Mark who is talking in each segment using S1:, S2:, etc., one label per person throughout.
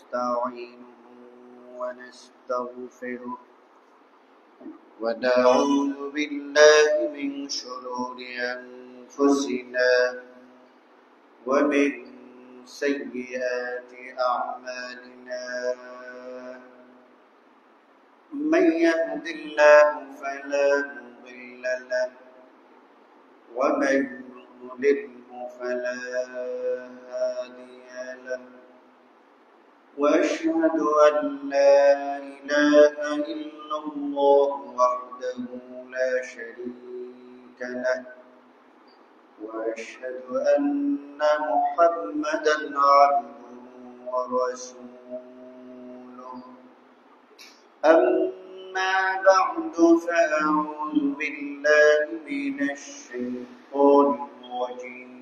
S1: ونستعينه ونستغفره ونعوذ بالله من شرور أنفسنا ومن سيئات أعمالنا من يهد الله فلا مضل له ومن يضلله فلا هادي له وأشهد أن لا إله إلا الله وحده لا شريك له وأشهد أن محمدا عبده ورسوله أما بعد فأعوذ بالله من الشيطان الرجيم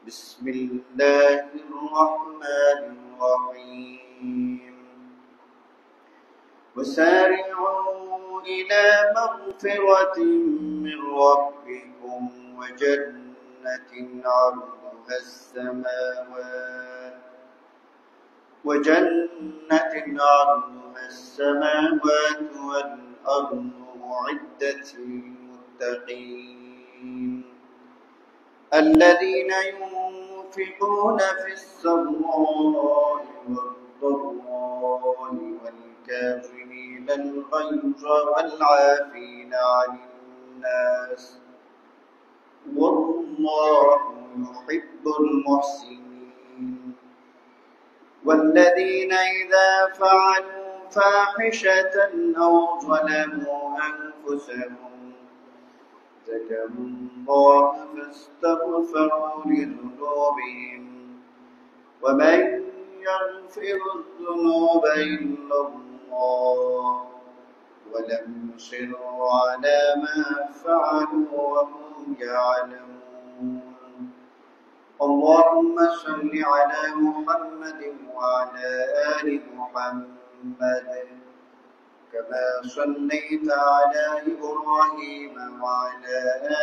S1: بسم الله الرحمن الرحيم وسارعوا إلى مغفرة من ربكم وجنة عرضها السماوات والأرض أعدت للمتقين الذين ينفقون في السراء والضراء والكاظمين الغيظ والعافين عن الناس والله يحب المحسنين والذين إذا فعلوا فاحشة أو ظلموا أنفسهم ذكروا الله فاستغفروا لذنوبهم ومن يغفر الذنوب إلا الله ولم يصروا على ما فعلوا وهم يعلمون اللهم صل على محمد وعلى آل محمد كما صليت على إبراهيم وعلى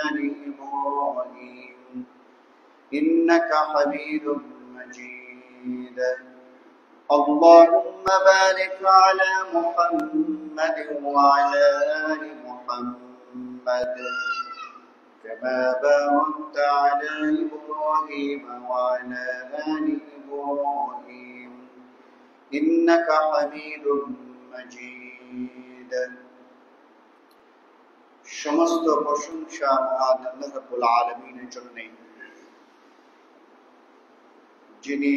S1: آل إبراهيم إنك حميد مجيد اللهم بارك على محمد وعلى آل محمد كما باركت على إبراهيم وعلى آل إبراهيم إنك حميد مجيد সমস্ত প্রশংসা মহান আল্লাহ রাব্বুল আলামিনের জন্য, যিনি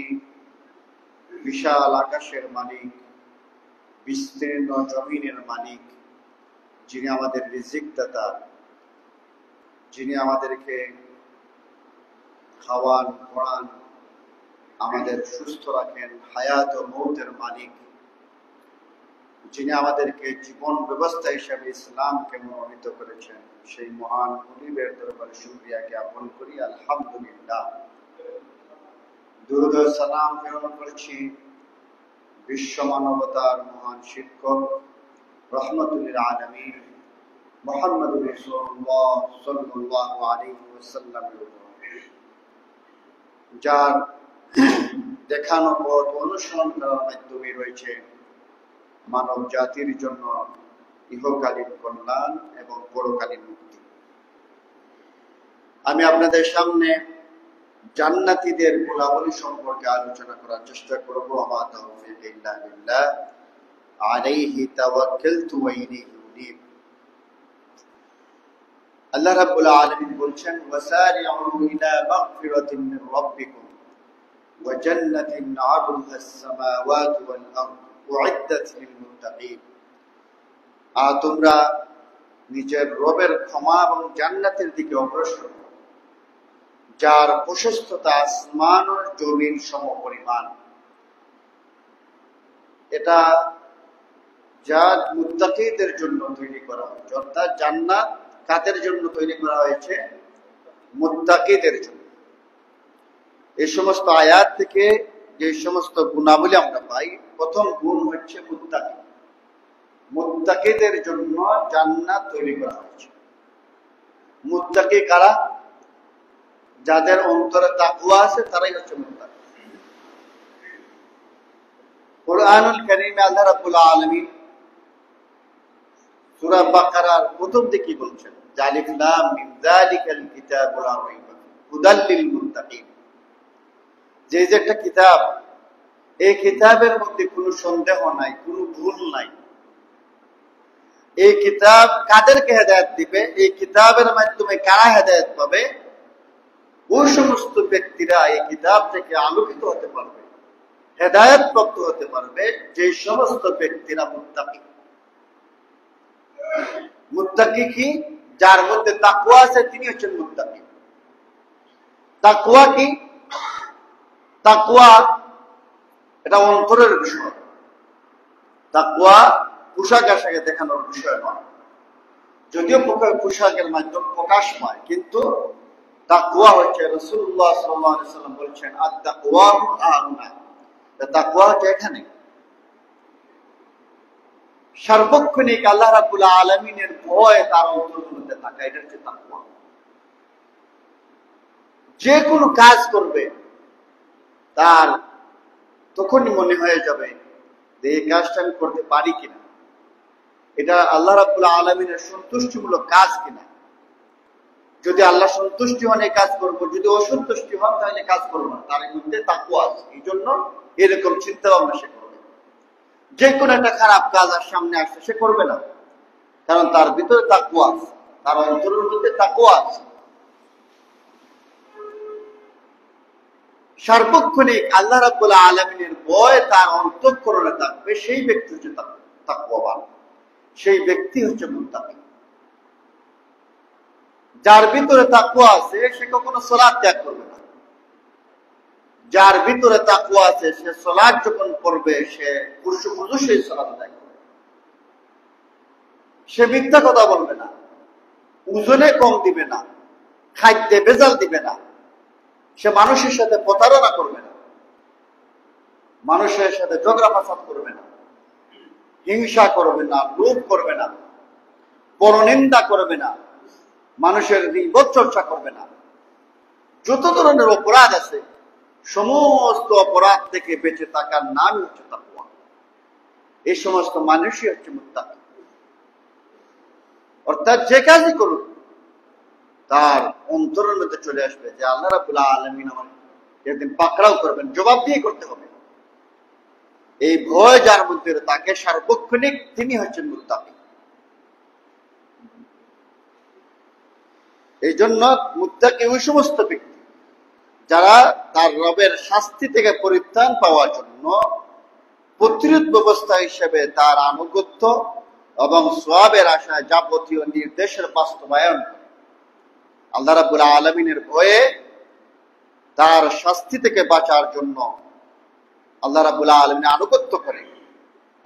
S1: বিশাল আকাশের মালিক, বিস্তীর্ণ জমিনের মালিক, যিনি আমাদের রিজিক দাতা, যিনি আমাদেরকে খাওয়ান, পড়ান, আমাদের সুস্থ রাখেন, হায়াত ও মৌতের মালিক, যিনি আমাদেরকে জীবন ব্যবস্থা হিসাবে ইসলামকে মনোনীত করেছেন, সেই মহান মুনিবের দরবারে শুকরিয়া জ্ঞাপন করি। আলহামদুলিল্লাহ। দুরূদ ও সালাম প্রেরণ করেছি বিশ্ব মানবতার মহান শিক্ষক রহমতুল লিল আলামিন মুহাম্মদুর রাসূলুল্লাহ সাল্লাল্লাহু আলাইহি ওয়াসাল্লামের উপর, যার দেখানো পথ অনুসরণ করার মাধ্যমে রয়েছে মানব জাতির জন্য ইহকালীন কল্যাণ এবং পরকালীন মুক্তি। আমি আপনাদের সামনে জান্নাতীদের গুণাবলী সম্পর্কে আলোচনা করার চেষ্টা করব। আমা তাওফীক ইল্লা বিল্লাহ, আলাইহি তাওয়াক্কালতু ওয়া ইলাইহি উনীব। আল্লাহ রাব্বুল আলামিন বলছেন, ওয়াসারি'উ ইলা মাগফিরাতিন মির রাব্বিকুম ওয়া জান্নাতিন 'আরদুহাস সামাওয়াতু ওয়াল আরদ উ'ইদ্দাত লিল মুত্তাকিন। তোমরা নিজের রবের ক্ষমা এবং জান্নাতের দিকে অগ্রসর, যার প্রশস্ততা আসমান ও জমিন সমপরিমাণ। এটা যা মুত্তাকিদের জন্য তৈরি করা হয়েছে, অর্থাৎ জান্নাত কাদের জন্য তৈরি করা হয়েছে? মুত্তাকিদের জন্য। এই সমস্ত আয়াত থেকে যে সমস্ত গুণাবলী আমরা পাই, প্রথম গুণ হচ্ছে মুত্তাকি। মুত্তাকিদের জন্য জান্নাত তৈরি করা হয়েছে। মুত্তাকি কারা? যাদের অন্তরে তাকওয়া আছে তারাই হচ্ছে মুত্তাকি। কুরআনুল কারীমে আল্লাহ রাব্বুল আলামিন সূরা বাকারার প্রথম দিকে কি বলছেন? আলিফ লাম মিম যালিকাল কিতাবু লা রাইবা হুদাল লিল মুত্তাকিন। যে একটা কিতাব, এই কিতাবের মধ্যে কোনো সন্দেহ নাই, কোনো ভুল নাই। এই কিতাব কাদেরকে হেদায়েত দিবে? এই কিতাবের মাধ্যমে কারা হেদায়েত পাবে? ওই সমস্ত ব্যক্তিরা এই কিতাব থেকে আলোকিত হতে পারবে, হেদায়েত প্রাপ্ত হতে পারবে, যে সমস্ত ব্যক্তিরা মুত্তাকি। মুত্তাকি কি? যার মধ্যে তাকওয়া আছে তিনি হচ্ছেন মুত্তাকি। তাকওয়া কি? তাকওয়া এটা অন্তরের বিষয়। তাকওয়া পোশাক আশাকে দেখানোর বিষয় নয়, যদিও পোশাকের মাধ্যমে প্রকাশ পায়, কিন্তু তাকওয়া হচ্ছে, রাসূলুল্লাহ সাল্লাল্লাহু আলাইহি ওয়াসাল্লাম বলেছেন আত-তাকওয়া হাউনা। তাকওয়া হচ্ছে এখানে সার্বক্ষণিক আল্লাহ রাব্বুল আলামিনের ভয় তার অন্তরের মধ্যে থাকা, এটা হচ্ছে তাকওয়া। যে কোনো কাজ করবে তার তখনই মনে হয়ে যাবে যে এই কাজটা আমি করতে পারি কিনা, এটা আল্লাহ রাব্বুল আলামিনের সন্তুষ্টিমূলক কাজ কিনা। যদি আল্লাহ সন্তুষ্টি হন এই কাজ করবো, যদি অসন্তুষ্টি হন তাহলে কাজ করবো না। তার মধ্যে তাকওয়া আছে, এই জন্য এরকম চিন্তা ভাবনা সে করবে। যে কোনো একটা খারাপ কাজ আর সামনে আসছে সে করবে না, কারণ তার ভিতরে তাকওয়া আছে, তার অন্তরের মধ্যে তাকওয়া আছে। সার্বক্ষণিক আল্লাহ রাব্বুল আলামিনের ভয় তার অন্তঃকরণে থাকবে, সেই ব্যক্তি হচ্ছে তাকওয়াবান, সেই ব্যক্তি হচ্ছে মুত্তাকি। যার ভিতরে তাকওয়া আছে সে কখনো সালাত ত্যাগ করবে না। যার ভিতরে তাকওয়া আছে সে সালাত যখন পড়বে সে খুশু-খুশু সেই সালাত আদায় করবে। সে মিথ্যা কথা বলবে না, ওজনে কম দিবে না, খাদ্যে ভেজাল দিবে না, সে মানুষের সাথে প্রতারণা করবে না, মানুষের সাথে ঝগড়া ফাসাদ করবে না, হিংসা করবে না, লোভ করবে না, পরনিন্দা করবে না, মানুষের গীবত চর্চা করবে না। যত ধরনের অপরাধ আছে সমস্ত অপরাধ থেকে বেঁচে থাকার নাম হচ্ছে তাকওয়া। এই সমস্ত মানুষই হচ্ছে মুত্তাকি। অর্থাৎ যে কাজই করুক তার অন্তরের মধ্যে চলে আসবে যে আল্লাহ রাব্বুল আলামিন আমাকে একদিন পাকড়াও করবেন, জবাব দিয়ে করতে হবে। এই ভয় যার মধ্যে তাকে সার্বক্ষণিক, তিনি হচ্ছেন মুত্তাকি। এই জন্য মুত্তাকি ওই সমস্ত ব্যক্তি যারা তার রবের শাস্তি থেকে পরিত্রাণ পাওয়ার জন্য প্রতিরোধ ব্যবস্থা হিসেবে তার আনুগত্য এবং সওয়াবের আশায় যাবতীয় নির্দেশের বাস্তবায়ন, আল্লাহ রাব্বুল আলামিনের ভয়ে তার শাস্তি থেকে বাঁচার জন্য আল্লাহ রাব্বুল আলামিনের আনুগত্য করে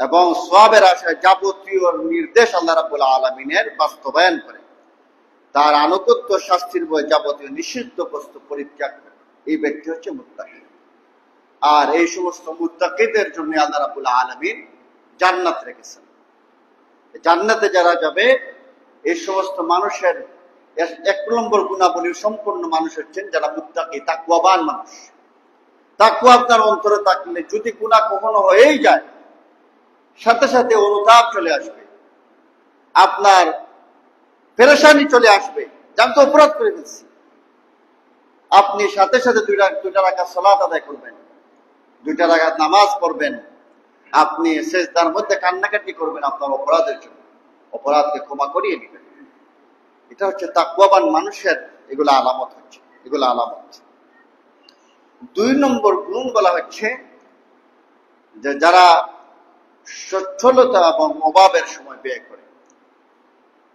S1: এবং সওয়াবের আশায় যাবতীয় নির্দেশ আল্লাহ রাব্বুল আলামিনের বাস্তবায়ন করে, তার আনুগত্য শাস্তির ভয়ে যাবতীয় নিষিদ্ধ বস্তু পরিত্যাগ করে, এই ব্যক্তি হচ্ছে মুত্তাকি। আর এই সমস্ত মুত্তাকিদের জন্য আল্লাহ রাব্বুল আলামিন জান্নাত রেখেছেন। জান্নাতে যারা যাবে এই সমস্ত মানুষের এক নম্বর গুণাবলী সম্পন্ন মানুষ হচ্ছেন যারা মুত্তাকি, তাকওয়াবান মানুষ। তাকওয়া আপনার অন্তরে থাকলে যদি গুনাহ কখনো হয়েই যায়, সাথে সাথে অনুতাপ চলে আসবে, আপনার পেরেশানি চলে আসবে, আমি তো অপরাধ করে ফেলছি। আপনি সাথে সাথে দুইটা রাকাত সালাত আদায় করবেন, 2 রাকাত নামাজ পড়বেন, আপনি সিজদার মধ্যে কান্নাকাটি করবেন আপনার অপরাধের জন্য, অপরাধকে ক্ষমা করিয়ে নেবেন। এটা হচ্ছে তাকওয়াবান মানুষের এগুলো আলামত হচ্ছে, এগুলো আলামত। 2 নম্বর গুণ বলা হচ্ছে যে যারা সচ্ছলতা এবং অভাবের সময় ব্যয় করে।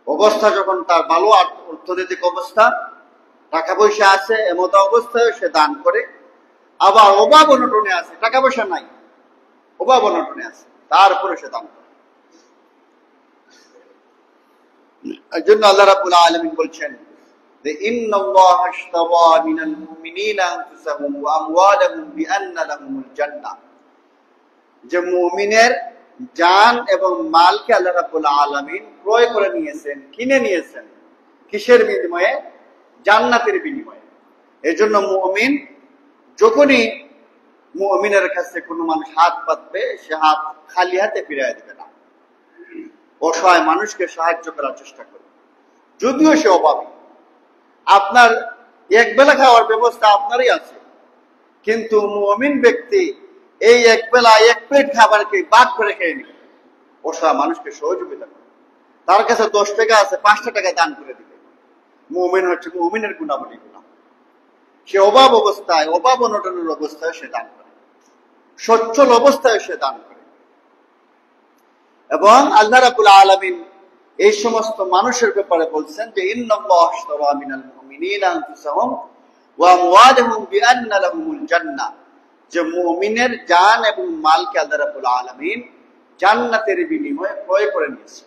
S1: অবস্থা যখন তার ভালো অর্থনৈতিক অবস্থা, টাকা পয়সা আছে, এমত অবস্থায় সে দান করে। আবার অভাব অনটনে আছে, টাকা পয়সা নাই, অভাব অনটনে আছে, তারপরে সে দান করে। এই জন্য আল্লাহ রাব্বুল আলামিন বলছেন যে ইন্নাল্লাহা আশতারা মিনাল মুমিনিনা আনফুসাহুম ওয়া আমওয়ালাহুম বিআন্না লাহুমুল জান্নাহ, যে মুমিনের জান এবং মালকে আল্লাহ রাব্বুল আলামিন ক্রয় করে নিয়েছেন, কিনে নিয়েছেন, কিসের বিনিময়ে? জান্নাতের বিনিময়ে। এজন্য মুমিন যখনই মুমিনের কাছে কোনো মানুষ হাত পাতবে, সে হাত খালি হাতে ফিরিয়ে দিবে না। অসহায় মানুষকে সাহায্য করার চেষ্টা করবে, যদিও সে অভাবী। আপনার এক বেলা খাওয়ার ব্যবস্থা আপনারই আছে, কিন্তু মুমিন ব্যক্তি এই এক বেলা এক প্লেট খাবারকে ভাগ করে খেয়ে নেবে, অসহায় মানুষকে সহযোগিতা করে। তার কাছে 10 টাকা আছে, 5টা টাকা দান করে দিবে। মুমিন হচ্ছে মুমিনের গুণাবলী গুণা। সে অভাব অবস্থায়, অভাব অনটনের অবস্থায় সে দান করে, সচ্ছল অবস্থায় সে দান করে। এবং আল্লাহ রাব্বুল আলামিন এই সমস্ত মানুষের ব্যাপারে বলছেন যে ইন্নাল্লাহা আশতারা মিনাল মুমিনিনা আনফুসাহুম ওয়া আমওয়ালাহুম বিআন্না লাহুমুল জান্নাহ, যে মুমিনের জান এবং মালকে আল্লাহ রাব্বুল আলামিন জান্নাতের বিনিময়ে ক্রয় করে নিয়েছে।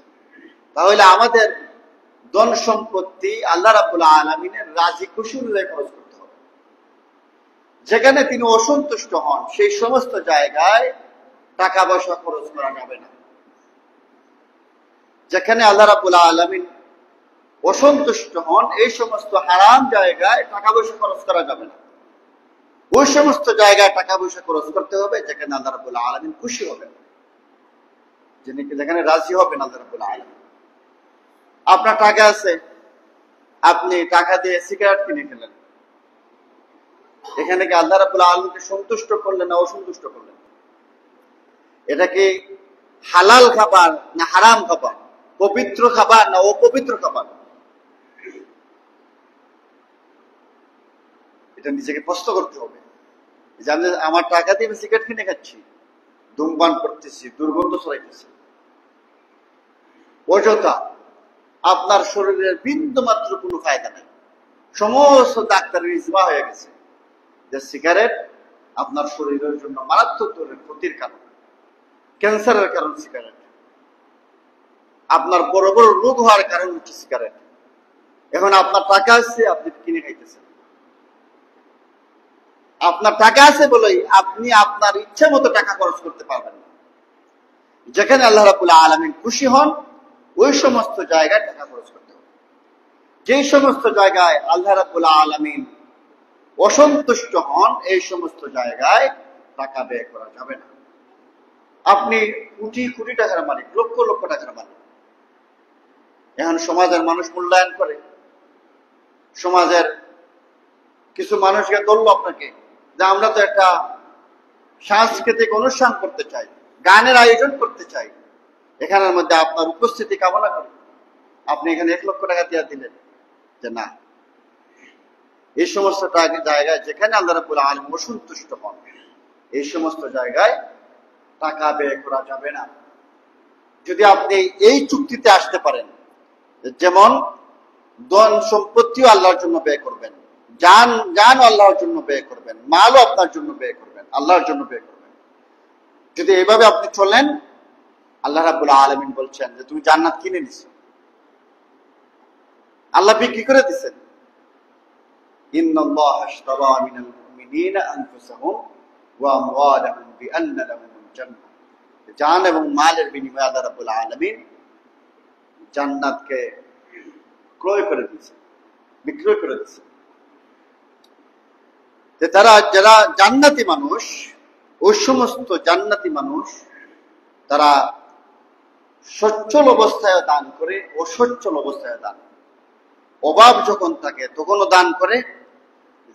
S1: তাহলে আমাদের ধন সম্পত্তি আল্লাহ রাব্বুল আলামিনের রাজি খুশি অনুযায়ী খরচ করতে হবে। যেখানে তিনি অসন্তুষ্ট হন সেই সমস্ত জায়গায় টাকা পয়সা খরচ করা যাবে না। যেখানে আল্লাহ রাব্বুল আলামিন অসন্তুষ্ট হন এই সমস্ত হারাম জায়গায় টাকা পয়সা খরচ করা যাবে না। ওই সমস্ত জায়গায় টাকা পয়সা খরচ করতে হবে যেখানে আল্লাহ রাব্বুল আলামিন খুশি হবেন, যেখানে রাজি হবেন আল্লাহ রাব্বুল আলামিন। আপনার টাকা আছে, আপনি টাকা দিয়ে সিগারেট কিনে খেলেন, এখানে কি আল্লাহ রাব্বুল আলামিনকে সন্তুষ্ট করলেন না অসন্তুষ্ট করলেন? এটা কি হালাল খাবার না হারাম খাবার, পবিত্র খাবার না অপবিত্র খাবার? এটা নিজেকে প্রশ্ন করতে হবে। জানেন, আমার টাকা দিয়ে আমি সিগারেট কিনে খাচ্ছি, ধূমপান করতেছি, দুর্গন্ধ ছড়াইতেছি, অযথা। আপনার শরীরের বিন্দু মাত্র কোনো ফায়দা নেই। সমস্ত ডাক্তারের ইজমা হয়ে গেছে যে সিগারেট আপনার শরীরের জন্য মারাত্মক ধরনের ক্ষতির কারণ, ক্যান্সারের কারণ সিগারেট। আপনার বড় বড় রোগ হওয়ার কারণ হচ্ছে সিগারেট। এখন আপনার টাকা আছে, আপনি কিনে খাইতেছেন। আপনার টাকা আছে বলেই আপনি আপনার ইচ্ছা মতো টাকা খরচ করতে পারবেন না। যেখানে আল্লাহ রাব্বুল আলামিন খুশি হন ওই সমস্ত জায়গায় টাকা খরচ করতে হবে। যেই সমস্ত জায়গায় আল্লাহ রাব্বুল আলামিন অসন্তুষ্ট হন এই সমস্ত জায়গায় টাকা ব্যয় করা যাবে না। আপনি কোটি কোটি টাকার মালিক, লক্ষ লক্ষ টাকার মালিক। এখন সমাজের মানুষ মূল্যায়ন করে, সমাজের কিছু মানুষকে বলল আপনাকে যে আমরা তো একটা সাংস্কৃতিক অনুষ্ঠান করতে চাই, গানের আয়োজন করতে চাই, এখানের মধ্যে আপনার উপস্থিতি কামনা করি। আপনি এখানে 1 লক্ষ টাকা দিয়ে দিলেন, যে না, এই সমস্ত জায়গায় যেখানে আল্লাহ রাব্বুল আলামিন অসন্তুষ্ট হন এই সমস্ত জায়গায় টাকা ব্যয় করা যাবে না। যদি আপনি এই চুক্তিতে আসতে পারেন, যেমন ধন সম্পত্তিও আল্লাহর জন্য ব্যয় করবেন, জান আল্লাহর জন্য ব্যয় করবেন, মালও আপনার জন্য ব্যয় করবেন, আল্লাহর জন্য ব্যয় করবেন, যদি এইভাবে আপনি চলেন, আল্লাহ রাব্বুল আলামিন বলছেন যে তুমি জান্নাত কিনে নিছো, আল্লাহ বিক্রি করে দিচ্ছেন। ইন্নাল্লাহা আশতারা মিনাল মুমিনিনা আনফুসাহুম ওয়া আমওয়ালাহুম বিআন্না লাহুমুল জান্নাহ, জান এবং মালের বিনিময়ে আল্লাহ রাব্বুল আলামিন জান্নাতকে ক্রয় করে দিয়েছে, বিক্রয় করে দিয়েছে। যারা জান্নাতি মানুষ, ওই সমস্ত জান্নাতি মানুষ তারা সচ্ছল অবস্থায় দান করে, অসচ্ছল অবস্থায় দান। অভাব যখন থাকে তখনও দান করে,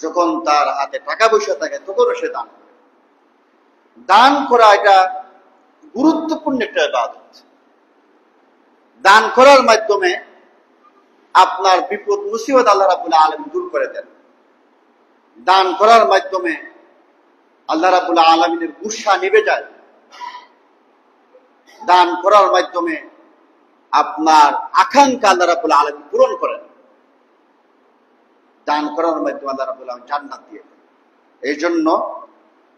S1: যখন তার হাতে টাকা পয়সা থাকে তখনও সে দান করে। দান করা এটা গুরুত্বপূর্ণ একটা ইবাদত। দান করার মাধ্যমে আপনার বিপদ মুসিবত আল্লাহ রাব্বুল আলামিন দূর করে দেন। দান করার মাধ্যমে আল্লাহ রাব্বুল আলামিনের গুসা নিভে যায়। দান করার মাধ্যমে আপনার আকাঙ্ক্ষা আল্লাহ রাব্বুল আলামিন পূরণ করেন। দান করার মাধ্যমে আল্লাহ রাব্বুল আলামিন জান্নাত দিয়ে দেন। এই জন্য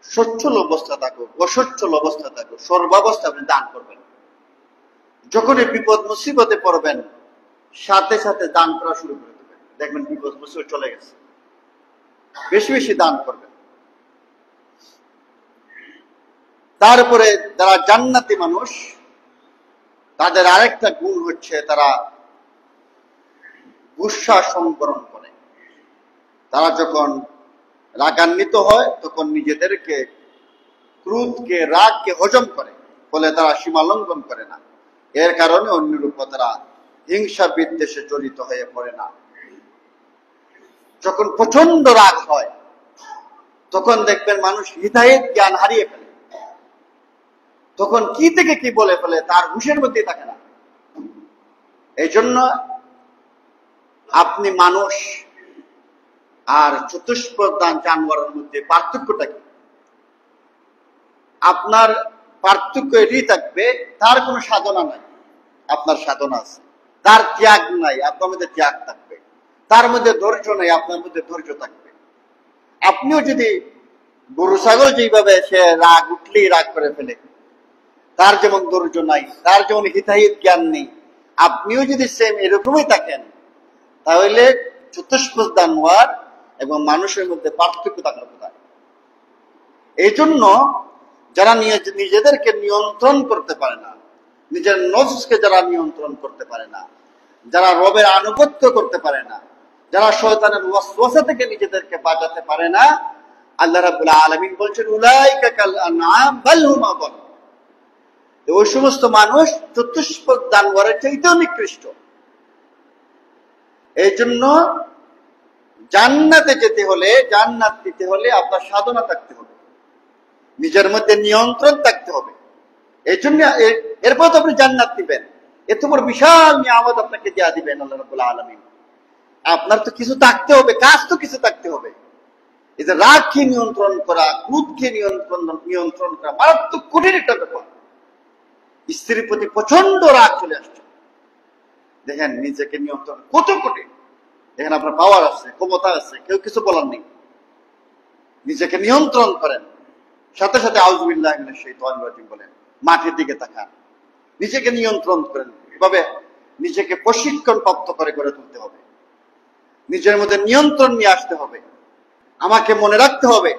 S1: সচ্ছল অবস্থা থাকুক, অসচ্ছল অবস্থা থাকুক, সর্বাবস্থা আপনি দান করবেন। যখনই বিপদ মুসিবতে পড়বেন সাথে সাথে দান করা শুরু করে দেবেন, দেখবেন বিপদ মুসিবত চলে গেছে। বেশি বেশি দান করবেন। তারপরে যারা জান্নাতি মানুষ তাদের আরেকটা গুণ হচ্ছে তারা গুসা সংবরণ করে। তারা যখন রাগান্বিত হয় তখন নিজেদেরকে ক্রোধকে, রাগকে হজম করে, ফলে তারা সীমা লঙ্ঘন করে না। এর কারণে অন্যের উপর তারা হিংসা বিদ্বেষে জড়িত হয়ে পড়ে না। যখন প্রচন্ড রাগ হয় তখন দেখবেন মানুষ হিতাহিত জ্ঞান হারিয়ে ফেলে, তখন কি থেকে কি বলে ফেলে তার হুঁশের মধ্যেই থাকে না। এই জন্য আপনি মানুষ আর চতুষ্প্রধান জানোয়ারের মধ্যে পার্থক্যটা কি? আপনার পার্থক্য এটাই থাকবে, তার কোনো সাধনা নাই, আপনার সাধনা আছে। তার ত্যাগ নাই, আপনার মধ্যে ত্যাগ থাকবে। তার মধ্যে ধৈর্য নাই, আপনার মধ্যে ধৈর্য থাকবে। আপনিও যদি গরু ছাগল যেভাবে সে রাগ উঠলেই রাগ করে ফেলে, তার যেমন ধৈর্য নাই, তার যেমন হিতাহিত জ্ঞান নেই, আপনিও যদি সেম এরকমই থাকেন, তাহলে চতুষ্পদ জানোয়ার এবং মানুষের মধ্যে পার্থক্য থাকলে কোথায়? এই জন্য যারা নিজেদেরকে নিয়ন্ত্রণ করতে পারে না, নিজের নফসকে যারা নিয়ন্ত্রণ করতে পারে না, যারা রবের আনুগত্য করতে পারে না, যারা শয়তানের ওয়াসওয়াসা থেকে নিজেদেরকে বাঁচাতে পারে না, আল্লাহ রাব্বুল আলামিন বলছেন উলাইকা কাল আনআম বাল হুম আযাল। ওই সমস্ত মানুষ চতুষ্পদ জানোয়ারের চাইতেও নিকৃষ্ট। এই জন্য জান্নাতে যেতে হলে, জান্নাত দিতে হলে আপনার সাধনা থাকতে হবে, নিজের মধ্যে নিয়ন্ত্রণ থাকতে হবে। এই জন্য এরপর তো আপনি জান্নাত দিবেন, এত বড় বিশাল নিয়ামত আপনাকে দেয়া দিবেন আল্লাহ রাব্বুল আলামিন। আপনার তো কিছু থাকতে হবে, কাজ তো কিছু থাকতে হবে। এই যে রাগকে নিয়ন্ত্রণ করা, ক্রোধকে নিয়ন্ত্রণ করা মারাত্মক কঠিন একটা ব্যাপার। স্ত্রীর প্রতি প্রচন্ড রাগ চলে আসছে, দেখেন নিজেকে নিয়ন্ত্রণ কত কঠিন। দেখেন আপনার পাওয়ার আছে, ক্ষমতা আছে, কেউ কিছু বলার নেই, নিজেকে নিয়ন্ত্রণ করেন, সাথে সাথে আউযুবিল্লাহি মিনাশ শাইতানির রাজিম বলেন, মাঠের দিকে তাকান, নিজেকে নিয়ন্ত্রণ করেন। এভাবে নিজেকে প্রশিক্ষণ প্রাপ্ত করে গড়ে তুলতে হবে, নিজের মধ্যে নিয়ন্ত্রণ নিয়ে আসতে হবে। আমাকে মনে রাখতে হবে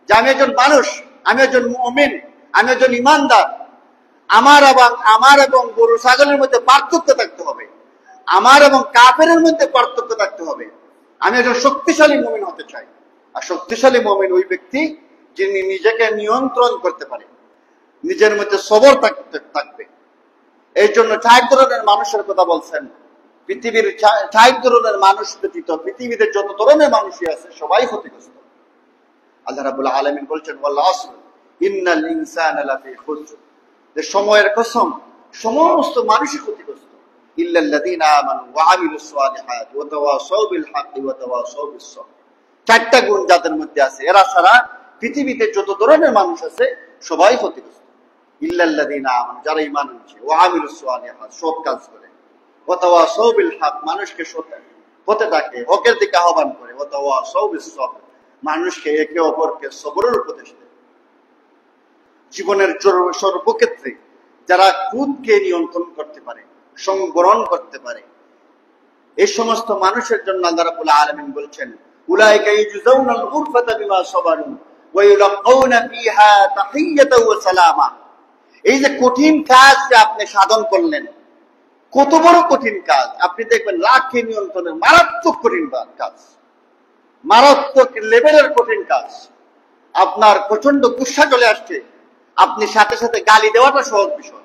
S1: যে আমি একজন মানুষ, আমি একজন মুমিন, আমি একজন ইমানদার। আমার এবং গরু ছাগলের মধ্যে পার্থক্য থাকতে হবে, আমার এবং কাফেরের মধ্যে পার্থক্য থাকতে হবে। আমি একজন শক্তিশালী মুমিন হতে চাই। আর শক্তিশালী মুমিন ওই ব্যক্তি যিনি নিজেকে নিয়ন্ত্রণ করতে পারে, নিজের মধ্যে সবর থাকবে। এই জন্য 4 ধরনের মানুষের কথা বলছেন। পৃথিবীর 4 ধরনের মানুষ ব্যতীত পৃথিবীতে যত ধরনের মানুষই আছে সবাই ক্ষতিগ্রস্ত। আল্লাহ রাব্বুল আলামিন বলছেন ওয়াল আসর ইন্নাল ইনসানা লাফি খুসর, যে সময়ের কসম সমস্ত মানুষই ক্ষতিগ্রস্ত। ইল্লাল্লাযীনা আমানু ওয়া আমিলুস সালিহাতি ওয়া তাওয়াসাউ বিল হাক্কি ওয়া তাওয়াসাউ বিস সবর। 4টা গুণ যাদের মধ্যে আছে, এরা ছাড়া পৃথিবীতে যত ধরনের মানুষ আছে সবাই ক্ষতিগ্রস্ত। ইল্লাল্লাযীনা আমানু, যারা ঈমান আনছে, ওয়া আমিলুস সালিহাত, সৎ কাজ করে, ওয়া তাওয়াসাউ বিল হক, মানুষকে সৎ পথে ডাকে, হকের দিকে আহ্বান করে, ওয়া তাওয়াসাউ বিস সবর, মানুষকে একে অপরকে সবরের উপদেশ দেয়। জীবনের সর্বক্ষেত্রে যারা ক্রোধকে নিয়ন্ত্রণ করতে পারে, সংবরণ করতে পারে, এই সমস্ত মানুষের জন্য আল্লাহ রাব্বুল আলামিন বলছেন উলাইকা ইউজাউনাল গুরফাতা বিমা সাবারু ওয়া ইউলাকাউনা ফিহা তাহিয়াতাও ওয়া সালামা। এই যে কঠিন কাজ যে আপনি সাধন করলেন, কত বড় কঠিন কাজ! আপনি দেখবেন রাগকে নিয়ন্ত্রণের মারাত্মক কঠিন কাজ, মারাত্মক লেভেলের কঠিন কাজ। আপনার প্রচন্ড গুসা চলে আসছে, আপনি সাথে সাথে গালি দেওয়াটা সহজ বিষয়,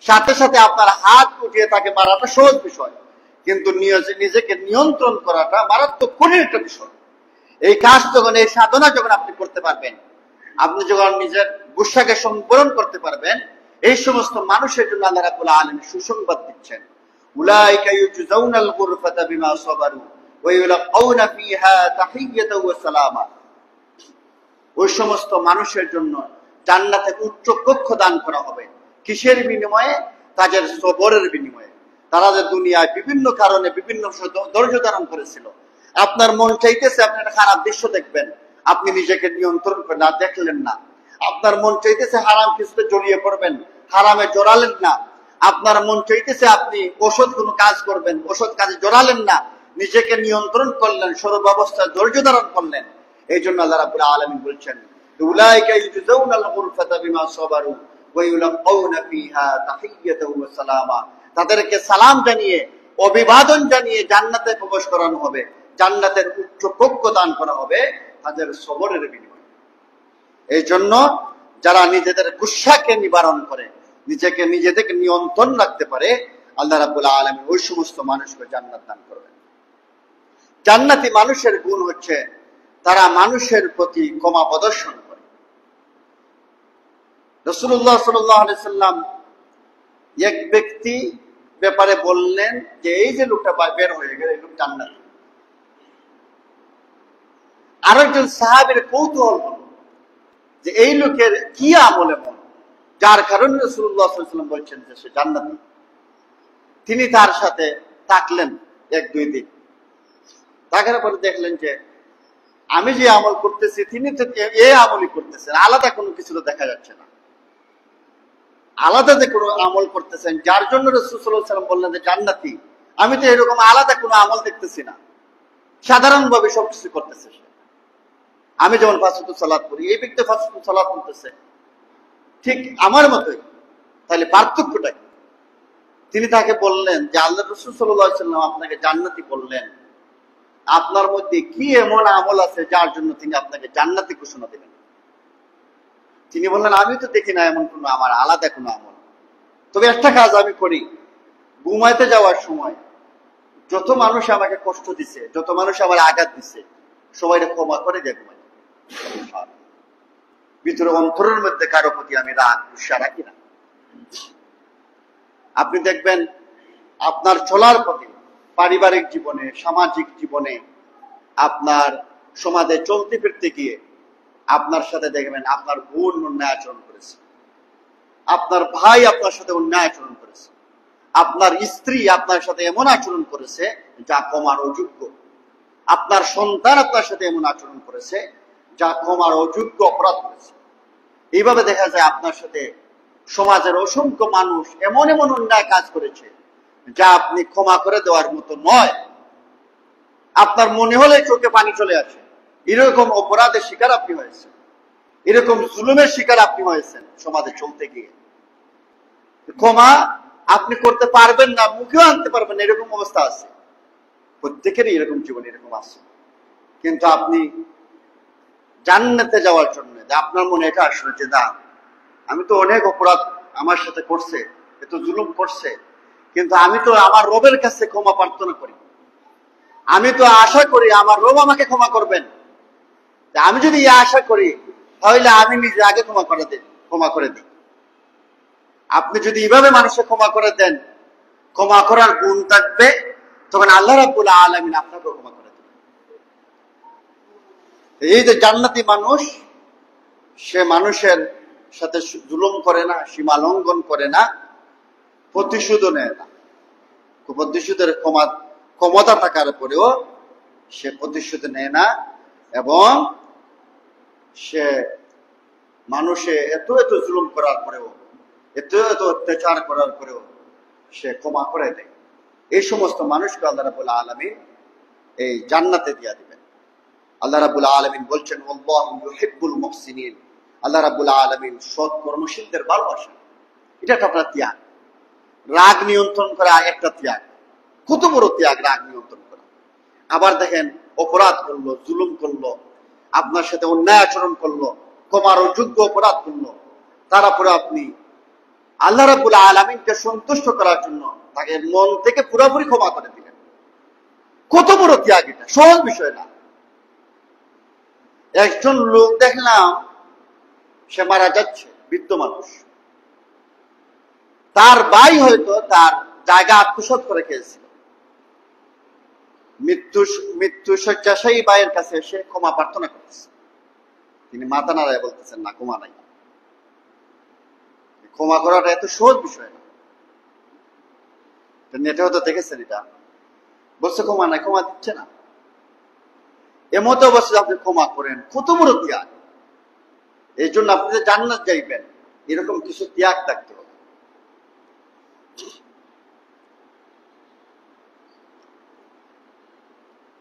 S1: সাথে সাথে আপনার হাত উঠিয়ে তাকে মারাটা সহজ বিষয়, কিন্তু নিজেকে নিয়ন্ত্রণ করাটা মারাত্মক কঠিন একটা বিষয়। এই কাজ যখন, এই সাধনা যখন আপনি করতে পারবেন, আপনি যখন নিজের গুসাকে সংবরণ করতে পারবেন, এই সমস্ত মানুষের জন্য আল্লাহ রাব্বুল আলামিন সুসংবাদ দিচ্ছেন উলাইকা ইউজাউনাল গুরফাতা বিমা সাবারু ওয়া ইউলাকাউনা ফিহা তাহিয়াতাও ওয়া সালামা। ওই সমস্ত মানুষের জন্য জান্নাতে উচ্চ কক্ষ দান করা হবে। কিসের বিনিময়ে? তাদের সবরের বিনিময়ে। তারা যে দুনিয়ায় বিভিন্ন কারণে বিভিন্ন ধৈর্য ধারণ করেছিল। আপনার মন চাইতেছে আপনি একটা খারাপ দৃশ্য দেখবেন, আপনি নিজেকে নিয়ন্ত্রণ করে না, দেখলেন না। আপনার মন চাইতেছে হারাম কিছুতে জড়িয়ে পড়বেন, হারামে জড়ালেন না। আপনার মন চাইতেছে আপনি ওষুধ কোনো কাজ করবেন, ওষুধ কাজে জড়ালেন না, নিজেকে নিয়ন্ত্রণ করলেন, সর্বাবস্থায় ধৈর্য ধারণ করলেন। এই জন্য আল্লাহ রাব্বুল আলামিন বলছেন উলাইকা ইউজাউনাল গুরফাতা বিমা সাবারু ওয়া ইউলাকাউনা ফিহা তাহিয়াতাও ওয়া সালামা। তাদেরকে সালাম জানিয়ে, অভিবাদন জানিয়ে জান্নাতে প্রবেশ করানো হবে, জান্নাতের উচ্চ কক্ষ দান করা হবে তাদের সবরের বিনিময়ে। এই জন্য যারা নিজেদের গুসাকে নিবারণ করে, নিজেদেরকে নিয়ন্ত্রণ রাখতে পারে, আল্লাহ রাব্বুল আলামিন ওই সমস্ত মানুষকে জান্নাত দান করবেন। জান্নাতি মানুষের গুণ হচ্ছে তারা মানুষের প্রতি ক্ষমা প্রদর্শন করে। রাসূলুল্লাহ সাল্লাল্লাহু আলাইহি সাল্লাম এক ব্যক্তি ব্যাপারে বললেন যে এই যে লোকটা বের হয়ে গেল, এই লোক জান্নাতি। আরেকজন সাহাবীর কৌতূহল হল যে এই লোকের কি আমল এমন যার কারণে রাসূলুল্লাহ সাল্লাল্লাহু আলাইহি ওয়াসাল্লাম বলছেন যে সে জান্নাতি। তিনি তার সাথে থাকলেন 1-2 দিন। থাকার পরে দেখলেন যে আমি যে আমল করতেছি তিনি তো এই আমলই করতেছেন, আলাদা কোনো কিছু তো দেখা যাচ্ছে না। আলাদা যে কোনো আমল করতেছেন যার জন্য রাসূল সাল্লাল্লাহু আলাইহি ওয়াসাল্লাম বললেন যে জান্নাতি, আমি তো এরকম আলাদা কোনো আমল দেখতেছি না, সাধারণভাবে সবকিছু করতেছে সে। আমি যেমন 5 ওয়াক্ত সালাত করি, এই ব্যক্তি 5 ওয়াক্ত সালাত করতেছে ঠিক আমার মতোই, তাহলে পার্থক্যটা কি? তিনি তাকে বললেন যে আল্লাহ রাসূল সাল্লাল্লাহু আলাইহি ওয়াসাল্লাম আপনাকে জান্নাতি বললেন, আপনার মধ্যে কি এমন আমল আছে যার জন্য তিনি আপনাকে জান্নাতি ঘোষণা দিলেন? তিনি বললেন আমি তো দেখি না এমন কোনো আমার আলাদা কোনো আমল, তবে একটা কাজ আমি করি, ঘুমাইতে যাওয়ার সময় যত মানুষ আমাকে কষ্ট দিছে, যত মানুষ আমার আঘাত দিছে, সবাইকে ক্ষমা করে দিয়ে ঘুমাই। ভিতরে অন্তরের মধ্যে কারো প্রতি আমি রাগ গুসা রাখি না। আপনি দেখবেন আপনার চলার পথে, পারিবারিক জীবনে, সামাজিক জীবনে, আপনার সমাজে চলতে ফিরতে গিয়ে আপনার সাথে দেখবেন আপনার বোন অন্যায় আচরণ করেছে, আপনার ভাই আপনার সাথে অন্যায় আচরণ করেছে, আপনার স্ত্রী আপনার সাথে এমন আচরণ করেছে যা ক্ষমার অযোগ্য, আপনার সন্তান আপনার সাথে এমন আচরণ করেছে যা ক্ষমার অযোগ্য অপরাধ করেছে। এইভাবে দেখা যায় আপনার সাথে সমাজের অসংখ্য মানুষ এমন এমন অন্যায় কাজ করেছে যা আপনি ক্ষমা করে দেওয়ার মতো নয়। আপনার মনে হলে চোখে পানি চলে আসে, এরকম অপরাধের শিকার আপনি হয়েছেন, এরকম জুলুমের শিকার আপনি হয়েছেন সমাজে চলতে গিয়ে। ক্ষমা আপনি করতে পারবেন না, মুখেও আনতে পারবেন না, এরকম অবস্থা আছে। প্রত্যেকেরই এরকম জীবন এরকম আছে। কিন্তু আপনি জান্নাতে যাওয়ার জন্য আপনার মনে এটা আসলে যে না, আমি তো অনেক অপরাধ আমার সাথে করছে, এত জুলুম করছে, কিন্তু আমি তো আমার রবের কাছে ক্ষমা প্রার্থনা করি, আমি তো আশা করি আমার রব আমাকে ক্ষমা করবেন। আমি যদি আশা করি তাহলে আমি নিজে আগে ক্ষমা করে দিই। আপনি যদি এইভাবে মানুষকে ক্ষমা করে দেন, ক্ষমা করার গুণ থাকবে, তখন আল্লাহ রাব্বুল আলামিন আপনাকে ক্ষমা করে দেবেন। এই যে জান্নাতি মানুষ, সে মানুষের সাথে জুলুম করে না, সীমা লঙ্ঘন করে না, প্রতিশোধও নেয় না। প্রতিশোধের ক্ষমতা থাকার পরেও সে প্রতিশোধ নেয় না, এবং সে মানুষে এত এত জুলুম করার পরেও, এত এত অত্যাচার করার পরেও সে ক্ষমা করে দেয়। এই সমস্ত মানুষকে আল্লাহ রাব্বুল আলামিন এই জান্নাতে দিয়া দিবেন। আল্লাহ রাব্বুল আলামিন বলছেন আল্লাহু ইউহিব্বুল মুহসিনিন, আল্লাহ রাব্বুল আলামিন সৎ কর্মশীলদের ভালোবাসেন। এটা একটা ত্যাগ। রাগ নিয়ন্ত্রণ করা একটা ত্যাগ, কত বড় ত্যাগ রাগ নিয়ন্ত্রণ করা। আবার দেখেন অপরাধ করলো, জুলুম করলো, আপনার সাথে অন্যায় আচরণ করলো, ক্ষমার অযোগ্য অপরাধ করলো, তারপরে আপনি আল্লাহ রাব্বুল আলামিনকে সন্তুষ্ট করার জন্য তাকে মন থেকে পুরোপুরি ক্ষমা করে দিলেন। কত বড় ত্যাগ! এটা সহজ বিষয় না। একজন লোক দেখলাম সে মারা যাচ্ছে, বৃদ্ধ মানুষ, তার ভাই হয়তো তার জায়গা আত্মসাৎ করে খেয়েছিল, মৃত্যু শয্যাশায়ী ভাইয়ের কাছে এসে ক্ষমা প্রার্থনা করতেছে। তিনি মাথা নাড়ায় বলতেছেন না, ক্ষমা নাই। ক্ষমা করাটা এত সহজ বিষয় না। নেটে হয়তো দেখেছেন, এটা বলছে ক্ষমা নাই, ক্ষমা দিচ্ছে না। এমতো অবশ্যই আপনি ক্ষমা করেন, কত বড় ত্যাগ! এই জন্য আপনি যে জান্নাত যাইবেন, এরকম কিছু ত্যাগ থাকতে হবে।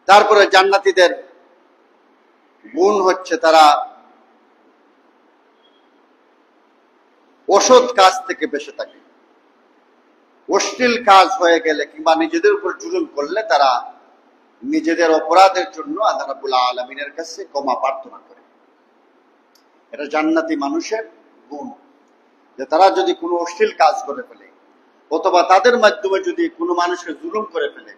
S1: তারপরে জান্নাতীদের গুণ হচ্ছে তারা অসৎ কাজ থেকে বেঁচে থাকে। অশ্লীল কাজ হয়ে গেলে কিংবা নিজেদের উপর জুলুম করলে তারা নিজেদের অপরাধের জন্য আল্লাহ রাব্বুল আলামিনের কাছে ক্ষমা প্রার্থনা করে। এটা জান্নাতি মানুষের গুণ, যে তারা যদি কোনো অশ্লীল কাজ করে ফেলে, অথবা তাদের মাধ্যমে যদি কোনো মানুষকে জুলুম করে ফেলে,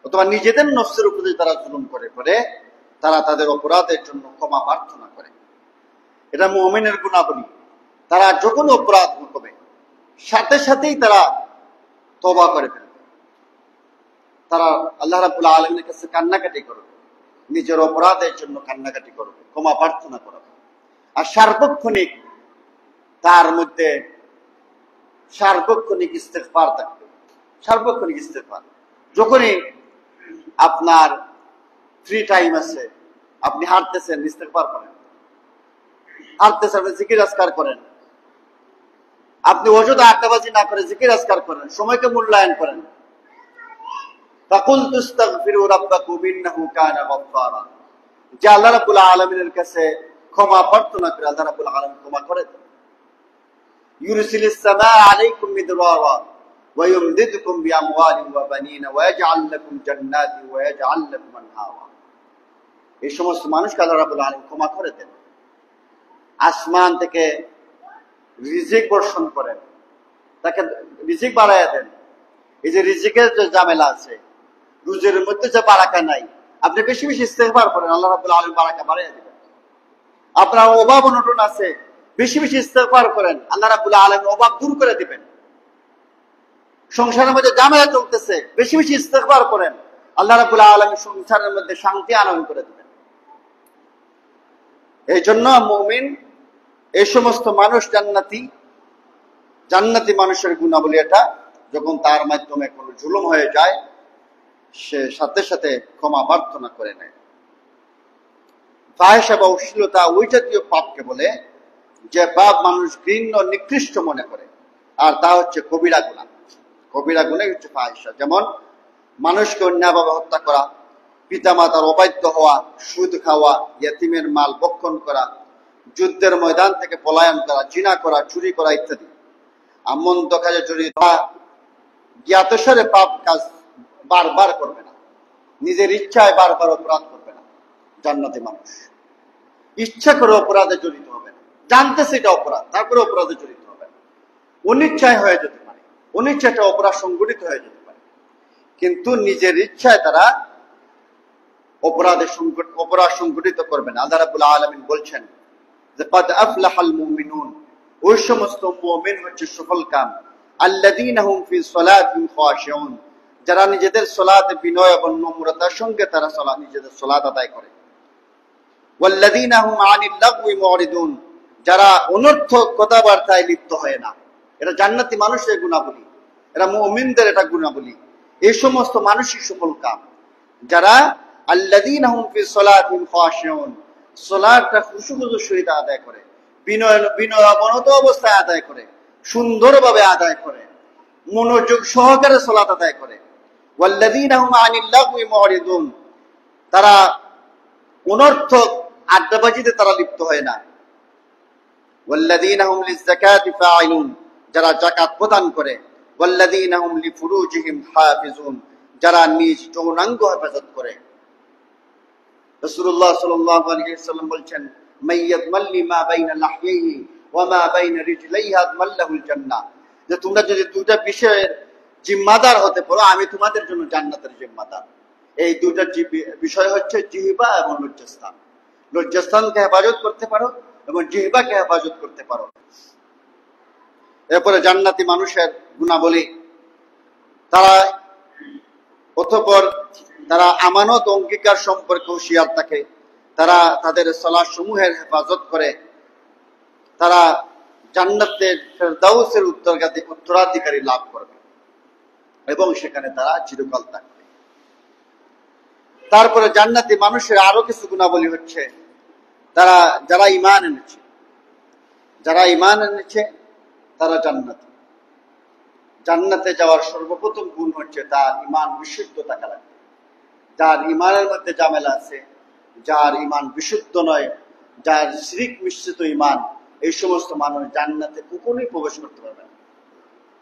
S1: অথবা নিজেদের নফসের উপর যদি তারা জুলুম করে ফেলে, তারা তাদের অপরাধের জন্য ক্ষমা প্রার্থনা করে। এটা মুমিনের গুণাবলী। তারা যখন অপরাধ করবে সাথে সাথেই তারা তওবা করে ফেলবে, তারা আল্লাহ রাব্বুল আলামিনের কাছে কান্নাকাটি করবে, নিজের অপরাধের জন্য কান্নাকাটি করবে, ক্ষমা প্রার্থনা করবে। আর সার্বক্ষণিক তার মধ্যে সার্বক্ষণিক ইস্তেগফার থাকবে, সার্বক্ষণিক ইস্তেগফার। যখনই আপনার ফ্রি টাইম আছে, আপনি হাঁটতেছেন, ইস্তেগফার করেন, হাঁটতেছেন, আপনি জিকির আজকার করেন, আপনি অযথা আড্ডাবাজি না করে জিকির আজকার করেন, সময়কে মূল্যায়ন করেন। ফাকুলতু ইস্তাগফিরু রাব্বাকুম ইন্নাহু কানা গাফফারা, যে আল্লাহ রাব্বুল আলামিনের কাছে ক্ষমা প্রার্থনা করে আল্লাহ রাব্বুল আলামিন ক্ষমা করে দেন। ইউরসিলিস সামাআ আলাইকুম মিদরারা ওয়া ইউমদিদকুম বিআমওয়ালিন ওয়া বানিনা ওয়া ইয়াজআল লাকুম জান্নাতিন ওয়া ইয়াজআল লাকুম আনহারা। এই সমস্ত মানুষকে আল্লাহ রাব্বুল আলামিন ক্ষমা করে দেন। আসমান থেকে রিজিক বর্ষণ করেন, তাকে রিজিক বাড়াইয়া দেন। এই যে রিজিকের যে ঝামেলা আছে, রুজির মধ্যে যে বারাকা নাই, আপনি বেশি বেশি ইস্তেগফার করেন, আল্লাহ রাব্বুল আলামিন বারাকা বাড়াইয়া দিবেন। আপনার অভাব অনটন আছে, বেশি বেশি ইস্তেগফার করেন, আল্লাহ রাব্বুল আলামিন অভাব দূর করে দিবেন। সংসারের মধ্যে ঝামেলা চলতেছে, বেশি বেশি ইস্তেগফার করেন, আল্লাহ রাব্বুল আলামিন সংসারের মধ্যে শান্তি আনয়ন করে দিবেন। এই জন্য মুমিন, এই সমস্ত মানুষ জান্নাতি, জান্নাতি মানুষের গুণাবলী এটা, যখন তার মাধ্যমে কোনো জুলুম হয়ে যায় সে সাথে সাথে ক্ষমা প্রার্থনা করে নেয়। ফাহিশা বা অশ্লীলতা ওই জাতীয় পাপকে বলে যে পাপ মানুষ ঘৃণ্য নিকৃষ্ট মনে করে, আর তা হচ্ছে কবিরা গুনাহ। কবিরা গুনাহ হচ্ছে ফাহিশা। যেমন মানুষকে অন্যায়ভাবে হত্যা করা, পিতামাতার অবাধ্য হওয়া, সুদ খাওয়া, ইয়েতিমের মাল ভক্ষণ করা, যুদ্ধের ময়দান থেকে পলায়ন করা, জিনা করা, চুরি করা ইত্যাদি। মন্দ কাজে জড়িত জ্ঞাতসারে পাপ কাজ বারবার করবে না, নিজের ইচ্ছায় বারবার অপরাধ করবে না। জান্নাতি মানুষ ইচ্ছা করে অপরাধে জড়িত হবে না, জানতেছে এটা অপরাধ, তারপরে অপরাধে জড়িত হবে না। অনিচ্ছায় হয়ে যেতে পারে, অনিচ্ছাটা অপরাধ সংগঠিত হয়ে যেতে পারে, কিন্তু নিজের ইচ্ছায় তারা অপরাধ সংগঠিত করবে না। আল্লাহ রাব্বুল আলামিন বলছেন যে কাদ আফলাহাল মুমিনুন, ওই সমস্ত মুমিন হচ্ছে সফলকাম, আল্লাযীনা হুম ফি সলাতিহিম খাশিউন, যারা নিজেদের সালাতে বিনয় এবং নম্রতার সঙ্গে তারা নিজেদের সালাত আদায় করে। ওয়াল্লাযীনা হুম আনিল লাগওয়ি মুরিদুন, যারা অনর্থক কথাবার্তায় লিপ্ত হয় না। এটা জান্নাতি মানুষের গুণাবলী, এরা মুমিনদের এটা গুণাবলী। এই সমস্ত মানুষই সফলকাম, যারা আল্লাযীনা হুম ফি সলাতিহিম খাশিউন, সালাতটা খুশুখুজুর সহিত আদায় করে, বিনয়াবনত অবস্থায় আদায় করে, সুন্দরভাবে আদায় করে, মনোযোগ সহকারে সালাত আদায় করে। ওয়াল্লাযীনা হুম আনিল লাগওয়ি মুরিদুন, তারা অনর্থক আড্ডাবাজিতে তারা লিপ্ত হয় না। ওয়াল্লাযীনা হুম লিয-যাকাতি ফাঈলুন, যারা যাকাত প্রদান করে। ওয়াল্লাযীনা হুম লিফুরুজিহিম হাফিজুন, যারা নিজ যৌনাঙ্গ হেফাজত করে। রাসূলুল্লাহ সাল্লাল্লাহু আলাইহি ওয়াসাল্লাম বলেন, মাইয়াদমাল্লি মা বাইনা লাহইহি ওয়া মা বাইনা রিজলাইহি আদমাল্লাহুল জান্নাহ, যে তোমরা যদি দুটো বিষয়ের জিম্মাদার হতে পারো, আমি তোমাদের জন্য জান্নাতের জিম্মাদার। এই দুটো বিষয় হচ্ছে জিহ্বা এবং লজ্জাস্থান। লজ্জাস্থানকে হেফাজত করতে পারো এবং জিহ্বাকে হেফাজত করতে পারো। এরপরে জান্নাতি মানুষের গুণাবলী, তারা অতঃপর তারা আমানত অঙ্গীকার সম্পর্কে হুঁশিয়ার থাকে, তারা তাদের সালাত সমূহের হেফাজত করে, তারা জান্নাতের ফেরদাউসের উত্তরাধিকারী লাভ করবে এবং সেখানে তারা চিরকাল থাকবে। তারপরে জান্নাতি মানুষের আরো কিছু গুণাবলী হচ্ছে, যারা ঈমান এনেছে, তারা জান্নাতি। জান্নাতে যাওয়ার সর্বপ্রথম গুণ হচ্ছে তার ঈমান বিশুদ্ধ থাকা লাগবে। যার ঈমানের মধ্যে ঝামেলা আছে, যার ঈমান বিশুদ্ধ নয়, যার শিরক মিশ্রিত ঈমান, এই সমস্ত মানুষ জান্নাতে কখনোই প্রবেশ করতে পারবে না।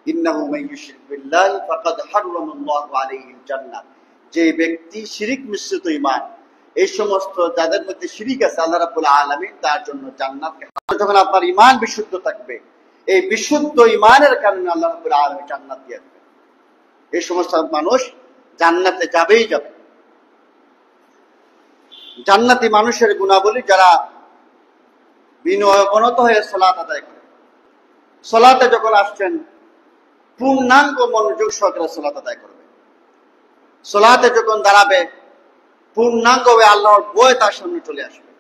S1: ইন্নাহু মান ইউশরিক বিল্লাহি ফাকাদ হারামাল্লাহু আলাইহিল জান্নাহ, যে ব্যক্তি শিরক মিশ্রিত ঈমান, এই সমস্ত যাদের মধ্যে শিরিক আছে আল্লাহ রাব্বুল আলামিন তার জন্য জান্নাতকে, যখন আপনার ঈমান বিশুদ্ধ থাকবে, এই বিশুদ্ধ ঈমানের কারণে আল্লাহ রাব্বুল আলামিন জান্নাত দিয়ে দেবেন। এই সমস্ত মানুষ জান্নাতে যাবেই যাবে। জান্নাতি মানুষের গুণাবলী যারা বিনয়বনত হয়ে সালাত আদায় করে, সালাতে যখন আসছেন পূর্ণাঙ্গ মনোযোগ সহকারে সালাত আদায় করবে, সালাতে যখন দাঁড়াবে পূর্ণাঙ্গ হয়ে আল্লাহর ভয় তার সামনে চলে আসবে,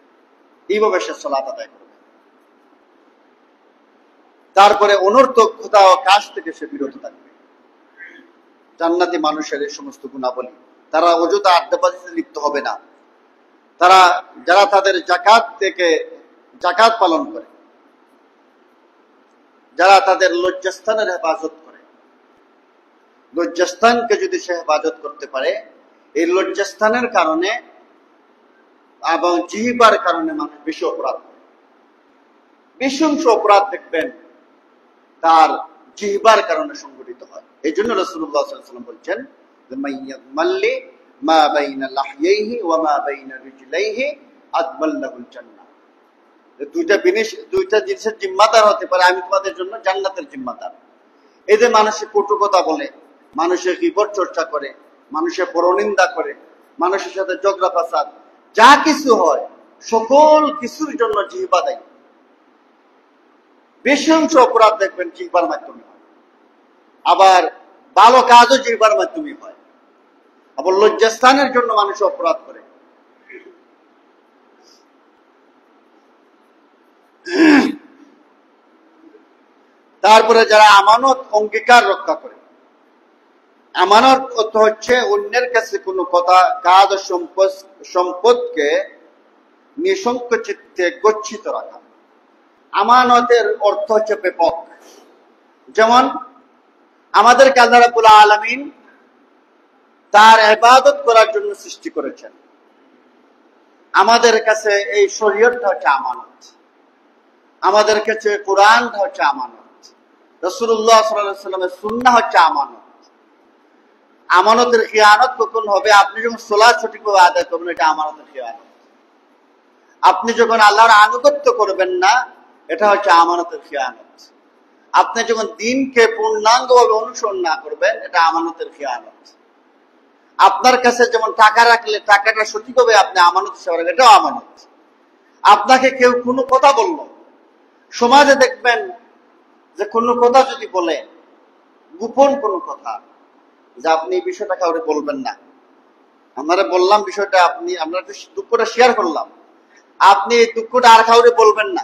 S1: এইভাবে সে সালাত আদায় করবে। তারপরে অনর্থক কথা ও কাজ থেকে সে বিরত থাকবে। জান্নাতি মানুষের এই সমস্ত গুণাবলী, তারা অযথা আড্ডাবাজিতে লিপ্ত হবে না। তারা যারা তাদের জাকাত থেকে জাকাত পালন করে, যারা তাদের লজ্জাস্থানের হেফাজত করে, লজ্জাস্থানকে যদি সে হেফাজত করতে পারে, এই লজ্জাস্থানের কারণে এবং জিহ্বার কারণে মানুষ বেশি অপরাধ করে। নৃশংস অপরাধ দেখবেন তার জিহ্বার কারণে সংঘটিত হয়। এই জন্য রাসূলুল্লাহ সাল্লাল্লাহু আলাইহি ওয়াসাল্লাম বলছেন, মাল্লি মা বাইনা লাহইহি ওয়া মা বাইনা রিজলাইহি আদমাল্লাহুল জান্নাহ। দুইটা জিনিসের জিম্মাদার হতে পারে, আমি তোমাদের জন্য জান্নাতের জিম্মাদার। এই যে মানুষের কটু কথা বলে, মানুষের গীবত চর্চা করে, মানুষের পরনিন্দা করে, মানুষের সাথে ঝগড়া ফাসাদ, যা কিছু হয় সকল কিছুর জন্য জিহ্বা দায়ী। বেশি অংশ অপরাধ দেখবেন জিহ্বার মাধ্যমে হয়, আবার ভালো কাজও জিহ্বার মাধ্যমে হয়। আবার লজ্জাস্থানের জন্য মানুষ অপরাধ করে। তারপরে যারা আমানত অঙ্গীকার রক্ষা করে, আমানত অর্থ হচ্ছে অন্যের কাছে কোনো কথা, কাজ ও সম্পদকে নিঃসংক চিত্তে গচ্ছিত রাখা। আমানতের অর্থ হচ্ছে ব্যাপক। যেমন আমাদেরকে আল্লাহ রাব্বুল আলামিন তার ইবাদত করার জন্য সৃষ্টি করেছেন। আমাদের কাছে এই শরীয়তটা হচ্ছে আমানত, আমাদের কাছে কোরআনটা হচ্ছে আমানত, রাসূলুল্লাহ সাল্লাল্লাহু আলাইহি ওয়াসাল্লামের সুন্নাহ হচ্ছে আমানত। আমানতের খিয়ানত কখন হবে? আপনি যখন সালাত সঠিকভাবে আদায় করবেন, এটা আমানতের খিয়ানত। আপনি যখন আল্লাহর আনুগত্য করবেন না, এটা হচ্ছে আমানতের খিয়ানত। আপনি যখন দ্বীনকে পূর্ণাঙ্গভাবে অনুসরণ না করবেন, এটা আমানতের খিয়ানত। আপনার কাছে যেমন টাকা রাখলে টাকাটা সঠিকভাবে আপনি আমানত হিসেবে রাখবেন, এটাও আমানত। আপনাকে কেউ কোনো কথা বলল, সমাজে দেখবেন যে কোনো কথা যদি বলে, গোপন কোনো কথা, যে আপনি এই বিষয়টা কাউকে বলবেন না, আমরা বললাম বিষয়টা, আপনি আমরা দুঃখটা শেয়ার করলাম, আপনি এই দুঃখটা আর কাউকে বলবেন না,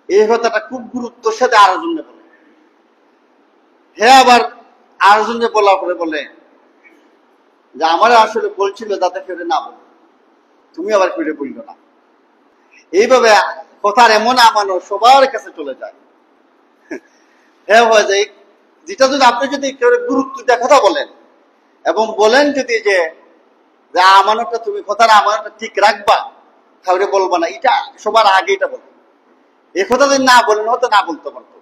S1: এই কথাটা খুব গুরুত্বের সাথে আরেকজনকে বলে। হ্যাঁ, আবার আরেকজনকে বলার পরে বলে যে আমার আসলে বলছিল যাতে ফিরে না বলো, তুমি আবার ফিরে বললো না। এইভাবে কথার এমন আমানো সবার কাছে চলে যায়। হ্যাঁ, হয়ে যায় যেটা যদি আপনি যদি গুরুত্ব দিয়ে কথা বলেন এবং বলেন যদি যে আমানতটা তুমি কথার আমানতটা ঠিক রাখবা, কাউরে বলবা না, এটা সবার আগে এটা বলবে। এ কথা যদি না বলেন হয়তো না বলতে পারতো,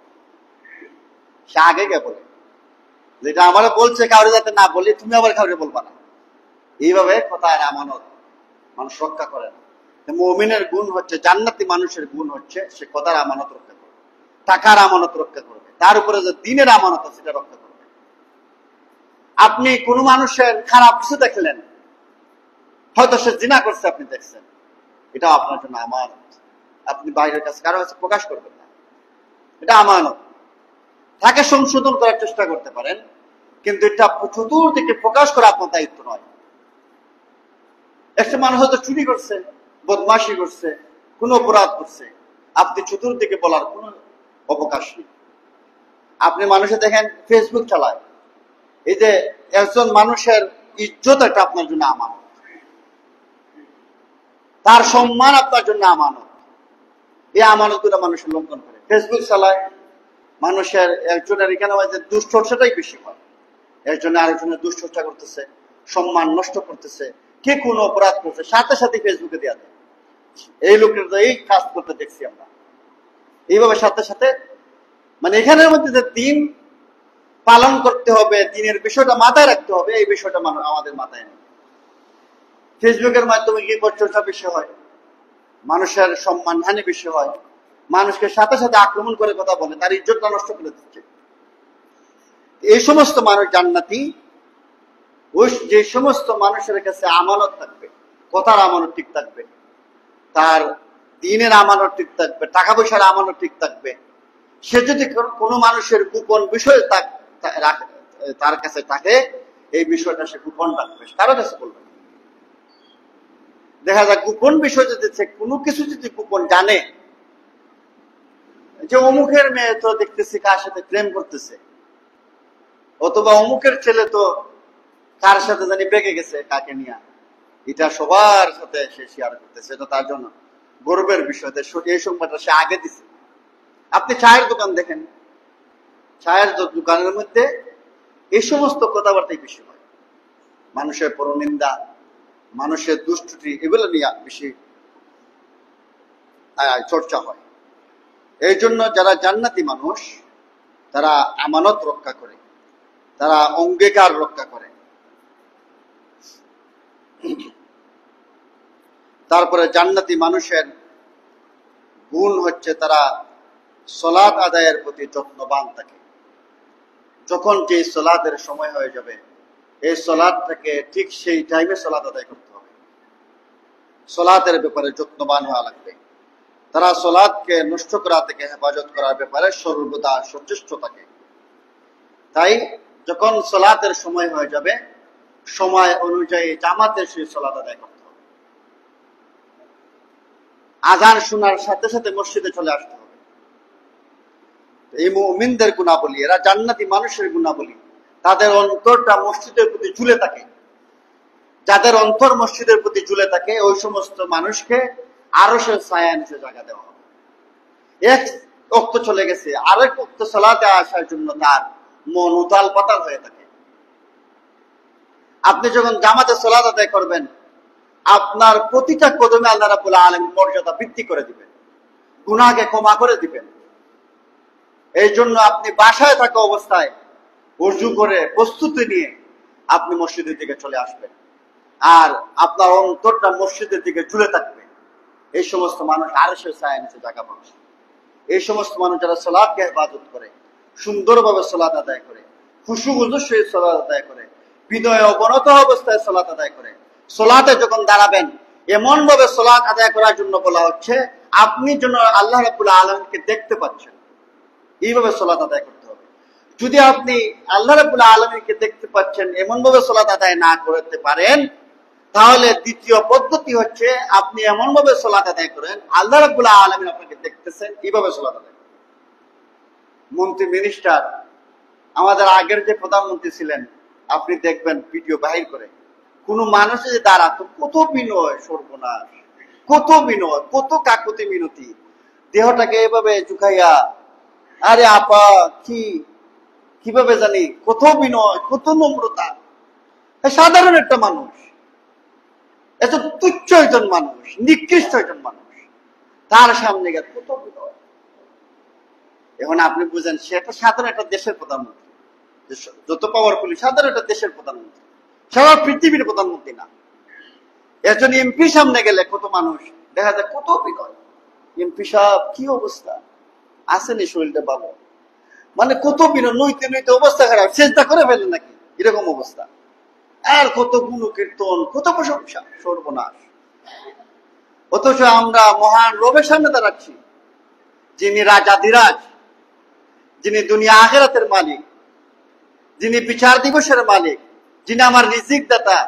S1: সে আগে গে বলে যেটা আমার বলছে কাউরে যাতে না বলি, তুমি আবার কাউরে বলবা না। এইভাবে কথার আমানত মানুষ রক্ষা করে না। মুমিনের গুণ হচ্ছে, জান্নাতি মানুষের গুণ হচ্ছে সে কথার আমানত রক্ষা করবে, টাকার আমানত রক্ষা করবে, তার উপরে যে দ্বীনের আমানত সেটা রক্ষা করবে। আপনি কোনো মানুষের খারাপ কিছু দেখলেন, হয়তো সে জিনা করছে, আপনি দেখছেন, এটা আপনার জন্য আমানত। আপনি বাইরের কাছে কারো কাছে প্রকাশ করবেন না, এটা আমানত। তাকে সংশোধন করার চেষ্টা করতে পারেন, কিন্তু এটা চতুর্দিকে প্রকাশ করা আপনার দায়িত্ব নয়। একটা মানুষ হয়তো চুরি করছে, বদমাশি করছে, কোন অপরাধ করছে, আপনি চতুর্দিকে বলার কোন অবকাশ নেই। আপনি মানুষে দেখেন ফেসবুক চালায়, এই যে একজন মানুষের ইজ্জত, এটা আপনার জন্য আমানত, তার সম্মান আপনার জন্য আমানত। এই আমানত গুলো মানুষের লঙ্ঘন করে, ফেসবুক চালায়, মানুষের একজনের এখানে দুশ্চর্চাটাই বেশি হয়, একজনে আরেকজনের দুশ্চর্চা করতেছে, সম্মান নষ্ট করতেছে, কে কোন অপরাধ করছে সাথে সাথে ফেসবুকে দেওয়া যায়। এই লোকের এই কাজ করতে দেখছি আমরা, এইভাবে সাথে সাথে, মানে এখানের মধ্যে যে দিন পালন করতে হবে, দিনের বিষয়টা মাথায় রাখতে হবে, এই বিষয়টা আমাদের মাথায় নেই। ফেসবুকের মাধ্যমে গীবত চর্চা বেশি হয়, মানুষের সম্মানহানি বেশি হয়, মানুষকে সাথে সাথে আক্রমণ করে কথা বলে, তার ইজ্জতটা নষ্ট করে দিচ্ছে। এই সমস্ত মানুষ জান্নাতি ওই যে সমস্ত মানুষের কাছে আমানত থাকবে, কথার আমানত ঠিক থাকবে, তার দিনের আমানত ঠিক থাকবে, টাকা পয়সার আমানত ঠিক থাকবে। সে যদি কোনো মানুষের গোপন বিষয় তার কাছে থাকে, এই বিষয়টা সে গোপন রাখবে, কারো কাছে বলবে। দেখা যায় গোপন বিষয় যদি কোনো কিছু যদি গোপন জানে, যে অমুকের মেয়ে তো দেখতেছি কার সাথে প্রেম করতেছে, অথবা অমুকের ছেলে তো কার সাথে জানি বেঁকে গেছে, কাকে নিয়ে, এটা সবার সাথে সে শেয়ার করতেছে, এটা তার জন্য গর্বের বিষয়। এই সংবাদটা সে আগে দিছে। আপনি চায়ের দোকান দেখেন, চায়ের দোকানের মধ্যে এই সমস্ত কথাবার্তাই বেশি হয়, মানুষের পরনিন্দা, মানুষের দুষ্টি, এগুলো নিয়ে বেশি চর্চা হয়। এই জন্য যারা জান্নাতি মানুষ, তারা আমানত রক্ষা করে, তারা অঙ্গীকার রক্ষা করে। তারপরে জান্নাতি মানুষের গুণ হচ্ছে তারা সালাত আদায়ের প্রতি যত্নবান থাকে। যখন যে সালাতের সময় হয়ে যাবে, এই সালাতটাকে ঠিক সেই টাইমে সালাত আদায় করতে হবে, সালাতের ব্যাপারে যত্নবান হওয়া লাগবে। তারা সালাতকে নষ্ট করা থেকে হেফাজত করার ব্যাপারে সর্বদা সচেষ্ট থাকে। তাই যখন সালাতের সময় হয়ে যাবে, সময় অনুযায়ী জামাতে সেই সালাত আদায় করতে হবে। আজান শোনার সাথে সাথে মসজিদে চলে আসতে হবে। এই মুমিনদের গুণাবলী, এরা জান্নাতি মানুষের গুণাবলী, তাদের অন্তরটা মসজিদের প্রতি ঝুলে থাকে। যাদের অন্তর মসজিদের প্রতি ঝুলে থাকে, ওই সমস্ত মানুষকে আরশের ছায়া নিচে জায়গা দেওয়া হবে। এক ওয়াক্ত চলে গেছে, আরেক ওয়াক্ত সালাতে আসার জন্য তার মন উতাল পাতাল হয়ে থাকে। আপনি যখন জামাতে সালাত আদায় করবেন, আপনার প্রতিটা কদমে আল্লাহ রাব্বুল আলামিন মর্যাদা বৃদ্ধি করে দিবেন, গুনাহকে ক্ষমা করে দিবেন। এই জন্য আপনি বাসায় থাকা অবস্থায় ওযু করে প্রস্তুতি নিয়ে আপনি মসজিদের দিকে চলে আসবেন, আর আপনার অন্তরটা মসজিদের দিকে ঝুলে থাকবে। এই সমস্ত মানুষ আরশের ছায়া নিচে জায়গা পাবে। এই সমস্ত মানুষ যারা সালাতকে হেফাজত করে, সুন্দরভাবে সালাত আদায় করে, খুশু খুজুর সহিত সালাত আদায় করে, বিনয় অবনত অবস্থায় সালাত আদায় করে, সালাতে যখন দাঁড়াবেন এমন ভাবে সালাত আদায় করার জন্য বলা হচ্ছে, আপনি যেন আল্লাহ রাব্বুল আলামিনকে দেখতে পাচ্ছেন, এইভাবে সালাত আদায় করতে হবে। যদি আপনি আল্লাহ রাব্বুল আলামিনকে দেখতে পাচ্ছেন এমন ভাবে সালাত আদায় না করতে পারেন, তাহলে দ্বিতীয় পদ্ধতি হচ্ছে আপনি এমন ভাবে সালাত আদায় করেন আল্লাহ রাব্বুল আলামিন আপনাকে দেখতেছেন, এইভাবে সালাত আদায়। মন্ত্রী মিনিস্টার, আমাদের আগের যে প্রধানমন্ত্রী ছিলেন, আপনি দেখবেন ভিডিও বাহির করে, কোন মানুষ যে দাঁড়াতো, কত বিনয়, সর্বনাশ, কত বিনয়, কত কাকুতি মিনতি, দেহটাকে এভাবে ঝুঁকাইয়া, আরে আপা কি কিভাবে জানি, কত বিনয়, কত নম্রতা। সাধারণ একটা মানুষ, এত তুচ্ছ একজন মানুষ, নিকৃষ্ট একজন মানুষ, তার সামনে গেছে কত বিনয়। এখন আপনি বুঝেন, সে একটা সাধারণ একটা দেশের প্রধানমন্ত্রী, যত পাওয়ারফুল সাধারণ একটা দেশের প্রধানমন্ত্রী, সারা পৃথিবীর প্রধানমন্ত্রী না। একজন এমপি সামনে গেলে কত মানুষ, দেখা যায় কত বিনয়। এমপি সাহেব কি অবস্থা, আসেনি শরীরটা ভালো, মানে কত বিনয়, নইতে নইতে অবস্থা খারাপ, চেষ্টা করে ফেলে নাকি, এরকম অবস্থা। আর কত গুণকীর্তন, কত প্রশংসা, সর্বনাশ। অথচ আমরা মহান রবের সামনে দাঁড়াচ্ছি, যিনি রাজাধিরাজ, যিনি দুনিয়া আখিরাতের মালিক, যিনি বিচার দিবসের মালিক, যিনি আমার রিজিক দাতা,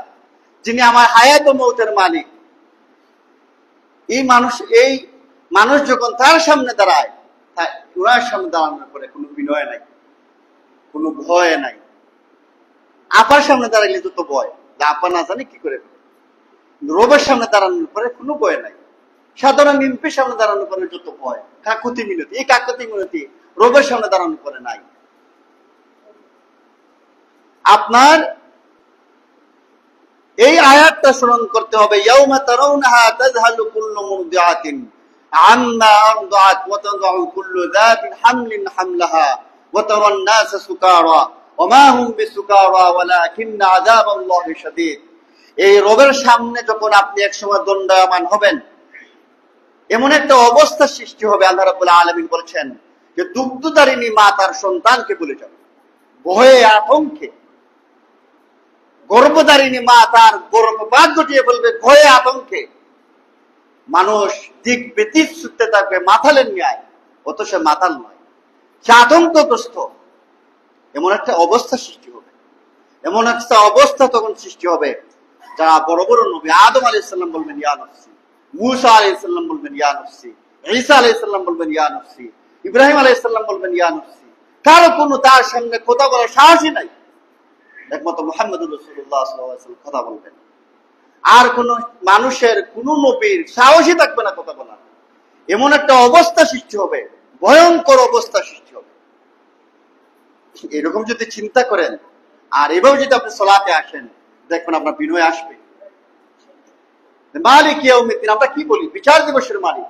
S1: যিনি আমার হায়াত ও মৌতের মালিক। এই মানুষ যখন তার সামনে দাঁড়ায়, ওনার সামনে দাঁড়ানোর পরে কোনো বিনয় নাই, কোনো ভয় নাই। আপার সামনে দাঁড়াইলে যত ভয়, আপা না জানি কি করে। রবের সামনে দাঁড়ানোর পরে কোনো ভয় নাই। সাধারণ এমপির সামনে দাঁড়ানোর পরে যত ভয়, কাকুতি মিনতি, এই কাকুতি মিনতি রবের সামনে দাঁড়ানোর পরে নাই। আপনার এই আয়াতটা স্মরণ করতে হবে, ইয়াউমা তারাউনাহা তাযহালু কুল্লু মুরদিআতিন আম্মা আরদাআত ওয়া তাযউ কুল্লু যাতিন হামলিন হামলাহা ওয়া তারান নাসা সুকারা ওয়া মা হুম বিসুকারা ওয়ালাকিন্না আযাবাল্লাহি শাদীদ। এই রবের সামনে যখন আপনি একসময় দণ্ডায়মান হবেন, এমন একটা অবস্থা সৃষ্টি হবে, আল্লাহ রাব্বুল আলামিন বলছেন যে দুগ্ধধারিণী মা তার সন্তানকে ভুলে যাবে ভয়ে আতঙ্কে, গর্ভধারিণী মা তার গর্ভপাত ঘটিয়ে ফেলবে ভয়ে আতঙ্কে, মানুষ দিক ব্যতীত ছুটতে থাকবে মাথালের ন্যায়, অত সে মাতাল নয়, সে আতঙ্কগ্রস্ত। এমন একটা অবস্থা সৃষ্টি হবে, এমন একটা অবস্থা তখন সৃষ্টি হবে, যারা বড় বড় নবী আদম আলাইহিস সালাম বলবেন ইয়া নফসি, মূসা আলাইহিস সালাম বলবেন ইয়া নফসি, ঈসা আলাইহিস সালাম বলবেন ইয়া নফসি, ইব্রাহিম আলাইহিস সালাম বলবেন ইয়া নফসি। কারো কোনো তার সামনে কথা বলার সাহসই নাই, একমাত্র মুহাম্মদুর রাসূলুল্লাহ সাল্লাল্লাহু আলাইহি ওয়াসাল্লাম কথা বলবেন। আর কোন মানুষের কোন নবীর সাহসই থাকবে না কথা বলার। এমন একটা অবস্থা সৃষ্টি হবে, ভয়ঙ্কর অবস্থা সৃষ্টি হবে। এরকম যদি চিন্তা করেন আর এভাবে যদি আপনি সালাতে আসেন, দেখবেন আপনার বিনয় আসবে। মালিক ইয়াউমিদ্দিন, আমরা কি বলি? বিচার দিবসের মালিক।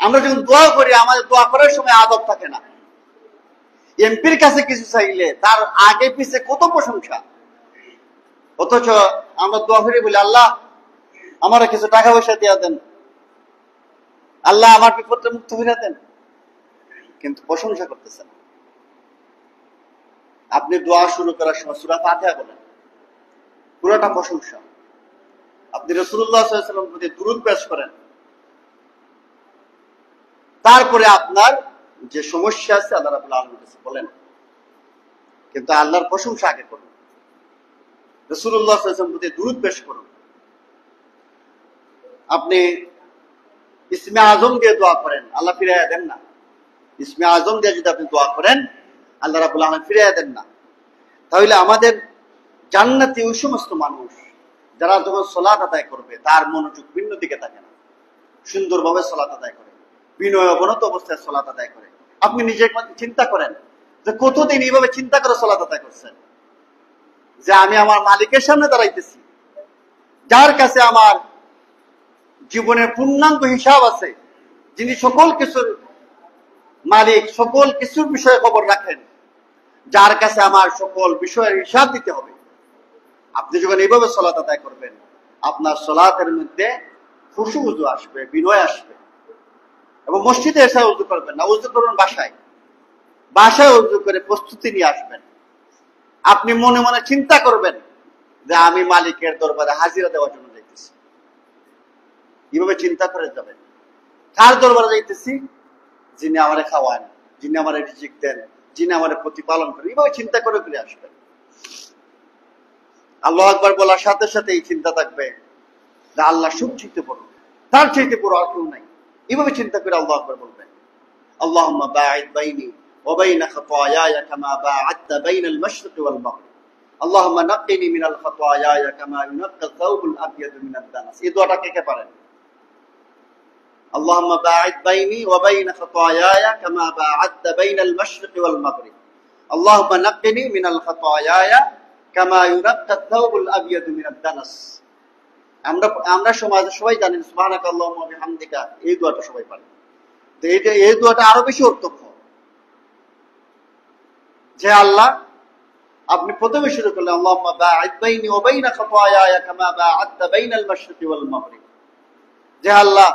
S1: আমরা যখন দোয়া করি, আমাদের দোয়া করার সময় আদব থাকে না। এমপির কাছে কিছু চাইলে তার আগে পিছে কত প্রশংসা, অথচ আমরা দোয়া করে বলি আল্লাহ আমার কিছু টাকা পয়সা দিয়া দেন, আল্লাহ আমার বিপদে মুক্ত হইয়া দেন, কিন্তু প্রশংসা করতেছেন। আপনি দোয়া শুরু করার সময় সূরা ফাতিহা বলেন, পুরোটা প্রশংসা। আপনি রাসূলুল্লাহ সাল্লাল্লাহু আলাইহি ওয়াসাল্লামের প্রতি দুরূদ পেশ করেন, তারপরে আপনার যে সমস্যা আছে আল্লাহ রাব্বুল আলামিনের কাছে বলেন, কিন্তু আল্লাহর প্রশংসা আগে করুন, রাসূলুল্লাহ সাল্লাল্লাহু আলাইহি ওয়াসাল্লামের প্রতি দুরূদ পেশ করুন। আপনি ইসমে আজম দিয়ে দোয়া করেন, আল্লাহ ফিরাইয়া দেন না। ইসমে আজম দিয়ে যদি আপনি দোয়া করেন, আল্লাহ রাব্বুল আলামিন ফিরাইয়া দেন না। তাহলে আমাদের জান্নাতি ওই সমস্ত মানুষ যারা যখন সালাত আদায় করবে তার মনোযোগ ভিন্ন দিকে থাকে না, সুন্দরভাবে সালাত আদায় করে, বিনয় অবনত অবস্থায় সালাত আদায় করে। আপনি নিজে চিন্তা করেন যে কতদিন এইভাবে চিন্তা করে সালাত আদায় করছেন, যে আমি আমার মালিকের সামনে দাঁড়াইতেছি, যার কাছে আমার জীবনের পূর্ণাঙ্গ হিসাব আছে, যিনি সকল কিছুর মালিক, সকল কিছুর বিষয়ে খবর রাখেন, যার কাছে আমার সকল বিষয়ের হিসাব দিতে হবে। আপনি যখন এইভাবে সালাত আদায় করবেন, আপনার সালাতের মধ্যে খুশু উযু আসবে, বিনয় আসবে। এবং মসজিদে এসে উযু করবেন না, উযু করবেন বাসায়, বাসায় উযু করে প্রস্তুতি নিয়ে আসবেন। আপনি মনে মনে চিন্তা করবেন যে আমি মালিকের দরবারে হাজিরা দেওয়ার জন্য যাইতেছি। এইভাবে চিন্তা করে যাবেন, কার দরবারে যাইতেছি? যিনি আমারে খাওয়ান, যিনি আমারে রিজিক দেন, যিনি আমারে প্রতিপালন করেন। এইভাবে চিন্তা করে ফিরে আসবেন। আল্লাহু আকবার বলার সাথে সাথে এই চিন্তা থাকবে যে আল্লাহ সবচেয়ে বড়, তার চাইতে বড় আর কেউ নাই। এইভাবে চিন্তা করে আল্লাহু আকবার বলবেন। আল্লাহুম্মা বাঈদ বাইনি ওয়া বাইনা খাতায়ায়া কামা বা'আদতা বাইনাল মাশরিকি ওয়াল মাগরিব। আল্লাহুম্মা নাক্কিনি মিনাল খাতায়ায়া কামা ইউনাক্কাল সাওবুল আবয়াদু মিনাদ দানাস। এই দোয়াটা কে কে পারেন? اللهم باعد بيني وبين خطاياي كما باعدت بين المشرق والمغرب اللهم نقني من الخطاياي كما ينقى الثوب الابيض من الدنس। আমরা সমাজে সবাই জানেন সুবহানাকাল্লাহুম্মা ওয়া বিহামদিকা, এই দোয়াটা সবাই পারে। তো এই দোয়াটা আরো বেশি অর্থবহ। যে আল্লাহ, আপনি প্রথমে শুরু করলেন আল্লাহুম্মা বাঈদ বাইনি ওয়া বাইনা খাতায়ায়া কামা বা'আদতা বাইনাল মাশরিকি ওয়াল মাগরিব। যে আল্লাহ,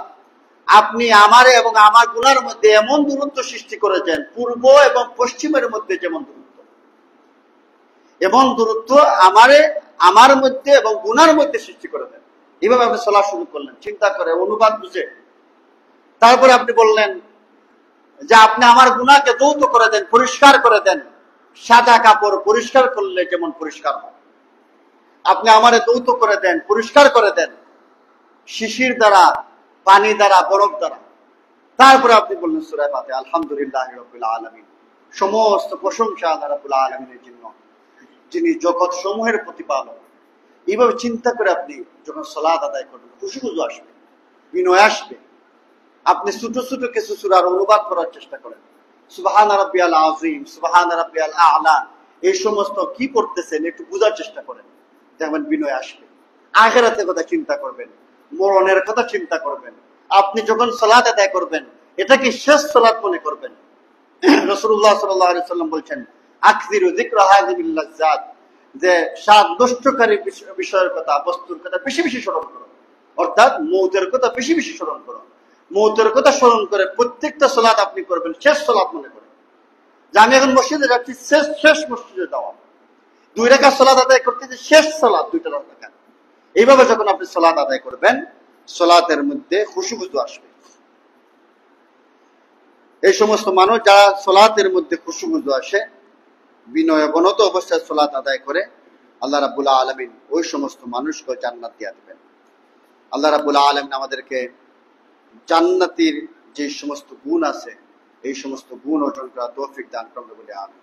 S1: আপনি আমারে এবং আমার গুনার মধ্যে এমন দূরত্ব সৃষ্টি করেছেন, পূর্ব এবং পশ্চিমের মধ্যে যেমন দূরত্ব, এমন দূরত্ব আমারে আমার মধ্যে এবং গুনার মধ্যে সৃষ্টি করে দেন। এইভাবে আপনি সালাত শুরু করলেন, চিন্তা করে, অনুবাদ বুঝে। তারপরে আপনি বললেন যে আপনি আমার গুনাহকে দ্রুত করে দেন, পরিষ্কার করে দেন। সাদা কাপড় পরিষ্কার করলে যেমন পরিষ্কার হয়, আপনি আমারে দ্রুত করে দেন, পরিষ্কার করে দেন, শিশির দ্বারা, পানি দ্বারা, বরফ দ্বারা। তারপরে আপনি বললেন সূরা ফাতিহা, আলহামদুলিল্লাহি রাব্বিল আলামিন। সমস্ত প্রশংসা আল্লাহ রাব্বুল আলামিনের জন্য, যিনি জগৎ সমূহের প্রতিপালক। এইভাবে চিন্তা করে আপনি যখন সালাত আদায় করবেন, খুশি খুশি আসবে, বিনয় আসবে। আপনি ছোট ছোট কিছু সূরার অনুবাদ করার চেষ্টা করেন। সুবহানা রাব্বিয়াল আযীম, সুবহানা রাব্বিয়াল আ'লা, এই সমস্ত কি করতেছেন একটু বোঝার চেষ্টা করেন, দেখবেন বিনয় আসবে। আখিরাতের কথা চিন্তা করবেন, মরণের কথা চিন্তা করবেন। আপনি যখন সালাত আদায় করবেন, এটাকে শেষ সালাত মনে করবেন। রাসূলুল্লাহ সাল্লাল্লাহু আলাইহি ওয়াসাল্লাম বলেছেন, আকসিরু যিকরা হাযিহিল লাজ্জাত যে স্বাদ নষ্টকারী বিষয়ের কথা, বস্তুর কথা বেশি বেশি স্মরণ করো, অর্থাৎ মৌতের কথা বেশি বেশি স্মরণ করো। মৌতের কথা স্মরণ করে প্রত্যেকটা সালাত আপনি করবেন শেষ সালাত মনে করে, যে আমি এখন মসজিদে যাচ্ছি, শেষ শেষ মসজিদে যাওয়া, 2 রাকাত সালাত আদায় করতে যে শেষ সালাত 2টা রাকাত। এইভাবে যখন আপনি সালাত আদায় করবেন, সালাতের মধ্যে খুশুখুশু আসবে। এই সমস্ত মানুষ যারা সালাতের মধ্যে খুশুখুশু আসে, বিনয় অবনত অবস্থায় সালাত আদায় করে, আল্লাহ রাব্বুল আলামিন ওই সমস্ত মানুষকে জান্নাত দিয়ে দেবেন। আল্লাহ রাব্বুল আলামিন আমাদেরকে জান্নাতের যে সমস্ত গুণ আছে, এই সমস্ত গুণ অর্জন করা তৌফিক দান করুন বলে আমিন।